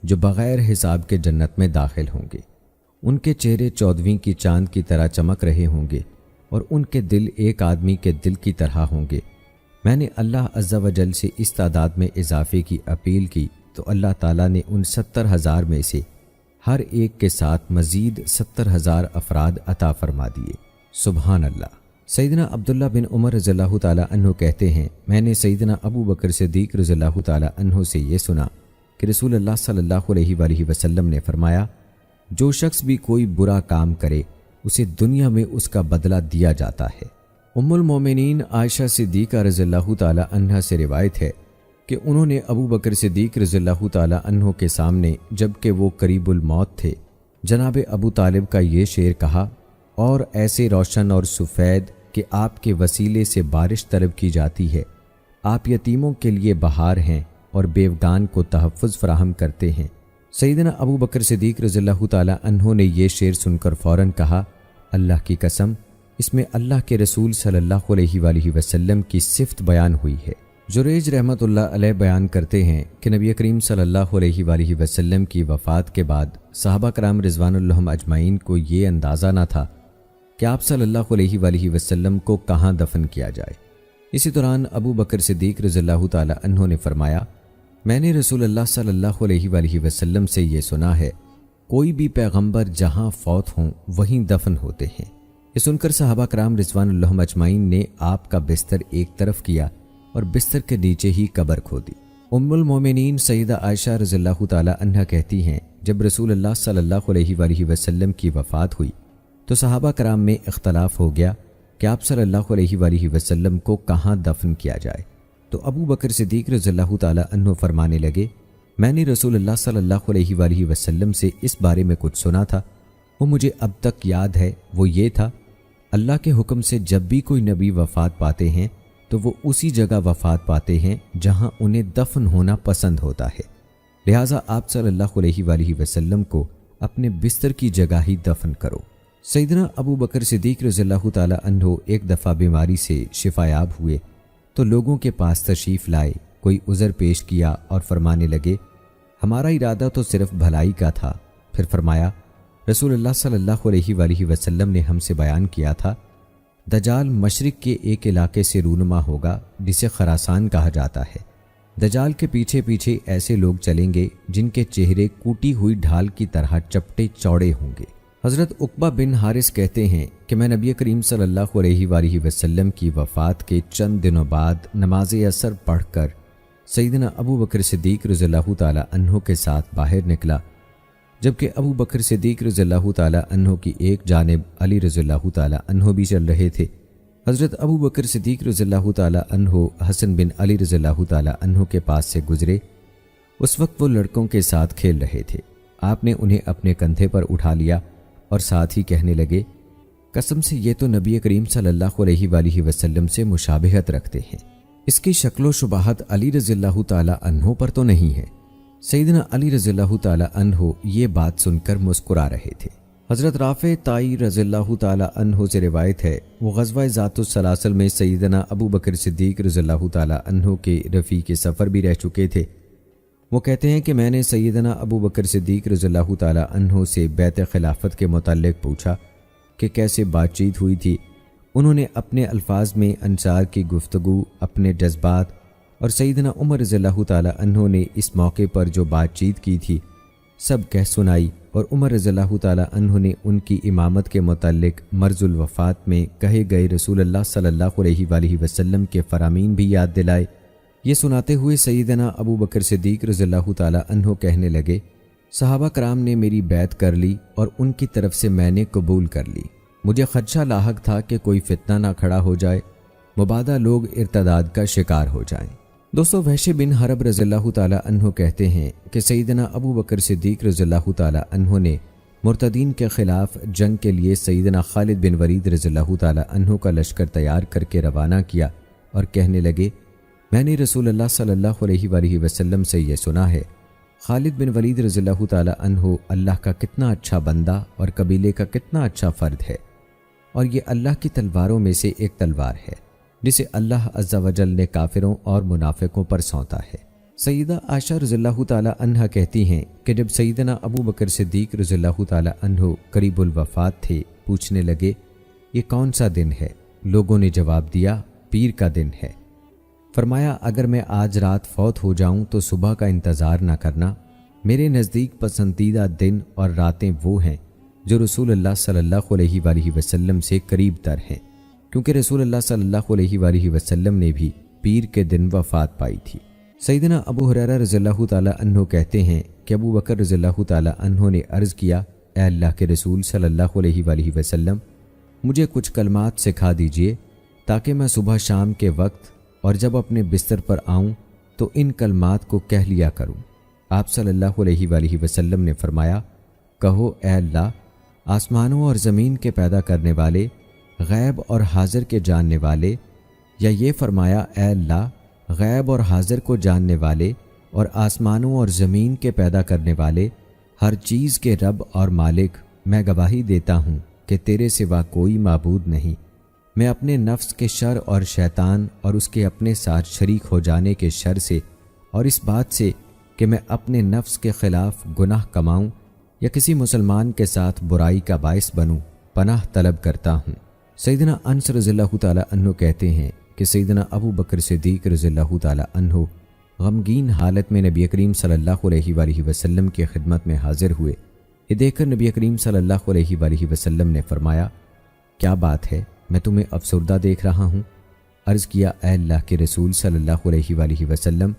جو بغیر حساب کے جنت میں داخل ہوں گے، ان کے چہرے 14ویں کی چاند کی طرح چمک رہے ہوں گے اور ان کے دل ایک آدمی کے دل کی طرح ہوں گے۔ میں نے اللہ عز و جل سے اس تعداد میں اضافے کی اپیل کی تو اللہ تعالیٰ نے ان 70,000 میں سے ہر ایک کے ساتھ مزید 70,000 افراد عطا فرما دیے۔ سبحان اللہ۔ سیدنا عبداللہ بن عمر رضی اللہ تعالی عنہ کہتے ہیں، میں نے سیدنا ابو بکر صدیق رضی اللہ تعالی عنہ سے یہ سنا کہ رسول اللہ صلی اللہ علیہ وآلہ وسلم نے فرمایا، جو شخص بھی کوئی برا کام کرے اسے دنیا میں اس کا بدلہ دیا جاتا ہے۔ ام المومنین عائشہ صدیقہ رضی اللہ تعالی عنہ سے روایت ہے کہ انہوں نے ابو بکر صدیق رضی اللہ تعالی عنہ کے سامنے جب کہ وہ قریب الموت تھے جناب ابو طالب کا یہ شعر کہا، اور ایسے روشن اور سفید کہ آپ کے وسیلے سے بارش طلب کی جاتی ہے، آپ یتیموں کے لیے بہار ہیں اور بیوگان کو تحفظ فراہم کرتے ہیں۔ سیدنا ابو بکر صدیق رضی اللہ تعالی عنہ نے یہ شعر سن کر فوراً کہا، اللہ کی قسم، اس میں اللہ کے رسول صلی اللہ علیہ وآلہ وسلم کی صفت بیان ہوئی ہے۔ جریج رحمۃ اللہ علیہ بیان کرتے ہیں کہ نبی کریم صلی اللہ علیہ وآلہ وسلم کی وفات کے بعد صحابہ کرام رضوان اللہ اجمعین کو یہ اندازہ نہ تھا کہ آپ صلی اللہ علیہ وآلہ وسلم کو کہاں دفن کیا جائے۔ اسی دوران ابو بکر صدیق رضی اللہ تعالی عنہ نے فرمایا، میں نے رسول اللہ صلی اللہ علیہ وآلہ وسلم سے یہ سنا ہے، کوئی بھی پیغمبر جہاں فوت ہوں وہیں دفن ہوتے ہیں۔ یہ سن کر صحابہ کرام رضوان اللہ اجمعین نے آپ کا بستر ایک طرف کیا اور بستر کے نیچے ہی قبر کھودی۔ ام المومنین سیدہ عائشہ رضی اللہ تعالی عنہا کہتی ہیں، جب رسول اللہ صلی اللہ علیہ وآلہ وسلم کی وفات ہوئی تو صحابہ کرام میں اختلاف ہو گیا کہ آپ صلی اللہ علیہ وآلہ وسلم کو کہاں دفن کیا جائے۔ تو ابو بکر صدیق رضی اللہ تعالی عنہ فرمانے لگے، میں نے رسول اللہ صلی اللہ علیہ وآلہ وسلم سے اس بارے میں کچھ سنا تھا، وہ مجھے اب تک یاد ہے۔ وہ یہ تھا، اللہ کے حکم سے جب بھی کوئی نبی وفات پاتے ہیں تو وہ اسی جگہ وفات پاتے ہیں جہاں انہیں دفن ہونا پسند ہوتا ہے، لہٰذا آپ صلی اللہ علیہ وآلہ وسلم کو اپنے بستر کی جگہ ہی دفن کرو۔ سیدنا ابو بکر صدیق رضی اللہ تعالی عنہ ایک دفعہ بیماری سے شفایاب ہوئے تو لوگوں کے پاس تشریف لائے، کوئی عذر پیش کیا اور فرمانے لگے، ہمارا ارادہ تو صرف بھلائی کا تھا۔ پھر فرمایا، رسول اللہ صلی اللہ علیہ وآلہ وسلم نے ہم سے بیان کیا تھا، دجال مشرق کے ایک علاقے سے رونما ہوگا جسے خراسان کہا جاتا ہے۔ دجال کے پیچھے پیچھے ایسے لوگ چلیں گے جن کے چہرے کوٹی ہوئی ڈھال کی طرح چپٹے چوڑے ہوں گے۔ حضرت عقبہ بن حارث کہتے ہیں کہ میں نبی کریم صلی اللہ علیہ وآلہ وسلم کی وفات کے چند دنوں بعد نماز عصر پڑھ کر سیدنا ابو بکر صدیق رضی اللہ تعالی عنہ کے ساتھ باہر نکلا، جبکہ ابو بکر صدیق رضی اللہ تعالی عنہ کی ایک جانب علی رضی اللہ تعالی عنہ بھی چل رہے تھے۔ حضرت ابو بکر صدیق رضی اللہ تعالی عنہ حسن بن علی رضی اللہ تعالی عنہ کے پاس سے گزرے۔ اس وقت وہ لڑکوں کے ساتھ کھیل رہے تھے۔ آپ نے انہیں اپنے کندھے پر اٹھا لیا اور ساتھ ہی کہنے لگے، قسم سے یہ تو نبی کریم صلی اللہ علیہ وآلہ وسلم سے مشابہت رکھتے ہیں، اس کی شکل و شباہت علی رضی اللہ تعالی عنہ پر تو نہیں ہے۔ سیدنا علی رضی اللہ تعالی عنہ یہ بات سن کر مسکرا رہے تھے۔ حضرت رافع طائی رضی اللہ تعالی عنہ سے روایت ہے، وہ غزوہ ذات السلاسل میں سیدنا ابو بکر صدیق رضی اللہ تعالی عنہ کے رفیق سفر بھی رہ چکے تھے۔ وہ کہتے ہیں کہ میں نے سیدنا ابو بکر صدیق رضی اللہ تعالی عنہ سے بیعت خلافت کے متعلق پوچھا کہ کیسے بات چیت ہوئی تھی۔ انہوں نے اپنے الفاظ میں انصار کی گفتگو، اپنے جذبات اور سیدنا عمر رضی اللہ تعالی عنہ نے اس موقع پر جو بات چیت کی تھی سب کہہ سنائی، اور عمر رضی اللہ تعالی عنہ نے ان کی امامت کے متعلق مرض الوفات میں کہے گئے رسول اللہ صلی اللہ علیہ وآلہ وسلم کے فرامین بھی یاد دلائے۔ یہ سناتے ہوئے سیدنا ابو بکر صدیق رضی اللہ تعالی عنہ کہنے لگے، صحابہ کرام نے میری بیعت کر لی اور ان کی طرف سے میں نے قبول کر لی۔ مجھے خدشہ لاحق تھا کہ کوئی فتنہ نہ کھڑا ہو جائے، مبادا لوگ ارتداد کا شکار ہو جائیں۔ دوستو، وحش بن حرب رضی اللہ تعالی عنہ کہتے ہیں کہ سیدنا ابو بکر صدیق رضی اللہ تعالی عنہ نے مرتدین کے خلاف جنگ کے لیے سیدنا خالد بن ولید رضی اللہ تعالی عنہ کا لشکر تیار کر کے روانہ کیا اور کہنے لگے، میں نے رسول اللہ صلی اللہ علیہ وآلہ وسلم سے یہ سنا ہے، خالد بن ولید رضی اللہ تعالی عنہ اللہ کا کتنا اچھا بندہ اور قبیلے کا کتنا اچھا فرد ہے، اور یہ اللہ کی تلواروں میں سے ایک تلوار ہے جسے اللہ عز و جل نے کافروں اور منافقوں پر سونتا ہے۔ سیدہ عائشہ رضی اللہ تعالی عنہا کہتی ہیں کہ جب سیدنا ابو بکر صدیق رضی اللہ تعالی عنہ قریب الوفات تھے، پوچھنے لگے، یہ کون سا دن ہے؟ لوگوں نے جواب دیا، پیر کا دن ہے۔ فرمایا، اگر میں آج رات فوت ہو جاؤں تو صبح کا انتظار نہ کرنا، میرے نزدیک پسندیدہ دن اور راتیں وہ ہیں جو رسول اللہ صلی اللہ علیہ وآلہ وسلم سے قریب تر ہیں، کیونکہ رسول اللہ صلی اللہ علیہ وآلہ وسلم نے بھی پیر کے دن وفات پائی تھی۔ سیدنا ابو ہریرہ رضی اللہ تعالی عنہ کہتے ہیں کہ ابو بکر رضی اللہ تعالی عنہ نے عرض کیا، اے اللہ کے رسول صلی اللہ علیہ وآلہ وسلم، مجھے کچھ کلمات سکھا دیجئے تاکہ میں صبح شام کے وقت اور جب اپنے بستر پر آؤں تو ان کلمات کو کہہ لیا کروں۔ آپ صلی اللہ علیہ وآلہ وسلم نے فرمایا، کہو، اے اللہ، آسمانوں اور زمین کے پیدا کرنے والے، غیب اور حاضر کے جاننے والے، یا یہ فرمایا، اے اللہ، غیب اور حاضر کو جاننے والے اور آسمانوں اور زمین کے پیدا کرنے والے، ہر چیز کے رب اور مالک، میں گواہی دیتا ہوں کہ تیرے سوا کوئی معبود نہیں۔ میں اپنے نفس کے شر اور شیطان اور اس کے اپنے ساتھ شریک ہو جانے کے شر سے اور اس بات سے کہ میں اپنے نفس کے خلاف گناہ کماؤں یا کسی مسلمان کے ساتھ برائی کا باعث بنوں پناہ طلب کرتا ہوں۔ سیدنا انس رضی اللہ تعالیٰ عنہ کہتے ہیں کہ سیدنا ابو بکر صدیق رضی اللہ تعالیٰ عنہ غمگین حالت میں نبی کریم صلی اللہ علیہ وآلہ وسلم کی خدمت میں حاضر ہوئے۔ یہ دیکھ کر نبی کریم صلی اللہ علیہ وآلہ وسلم نے فرمایا، کیا بات ہے، میں تمہیں افسردہ دیکھ رہا ہوں؟ عرض کیا، اے اللہ کے رسول صلی اللہ علیہ وآلہ وسلم،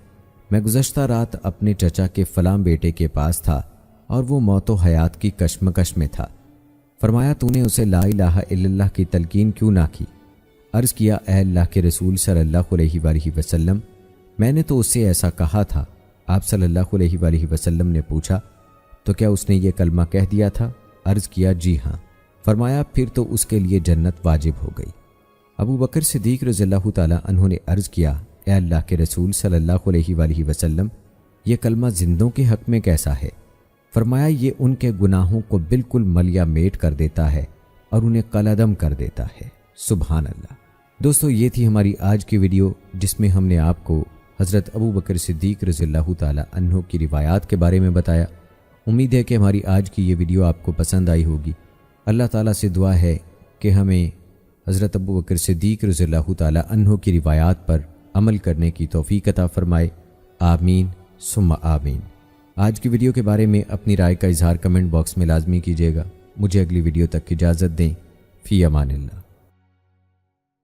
میں گزشتہ رات اپنے چچا کے فلاں بیٹے کے پاس تھا اور وہ موت و حیات کی کشمکش میں تھا۔ فرمایا، تو نے اسے لا الہ الا اللہ کی تلقین کیوں نہ کی؟ عرض کیا، اے اللہ کے رسول صلی اللہ علیہ وآلہ وسلم، میں نے تو اس سے ایسا کہا تھا۔ آپ صلی اللہ علیہ وآلہ وسلم نے پوچھا، تو کیا اس نے یہ کلمہ کہہ دیا تھا؟ عرض کیا، جی ہاں۔ فرمایا، پھر تو اس کے لیے جنت واجب ہو گئی۔ ابو بکر صدیق رضی اللہ تعالیٰ عنہ نے عرض کیا، اے اللہ کے رسول صلی اللہ علیہ وآلہ وسلم، یہ کلمہ زندوں کے حق میں کیسا ہے؟ فرمایا، یہ ان کے گناہوں کو بالکل ملیا میٹ کر دیتا ہے اور انہیں قلعدم کر دیتا ہے۔ سبحان اللہ۔ دوستو، یہ تھی ہماری آج کی ویڈیو جس میں ہم نے آپ کو حضرت ابو بکر صدیق رضی اللہ تعالیٰ عنہ کی روایات کے بارے میں بتایا۔ امید ہے کہ ہماری آج کی یہ ویڈیو آپ کو پسند آئی ہوگی۔ اللہ تعالیٰ سے دعا ہے کہ ہمیں حضرت ابو بکر صدیق رضی اللہ تعالیٰ عنہ کی روایات پر عمل کرنے کی توفیق عطا فرمائے۔ آمین ثم آمین۔ آج کی ویڈیو کے بارے میں اپنی رائے کا اظہار کمنٹ باکس میں لازمی کیجیے گا۔ مجھے اگلی ویڈیو تک اجازت دیں۔ فی امان اللہ۔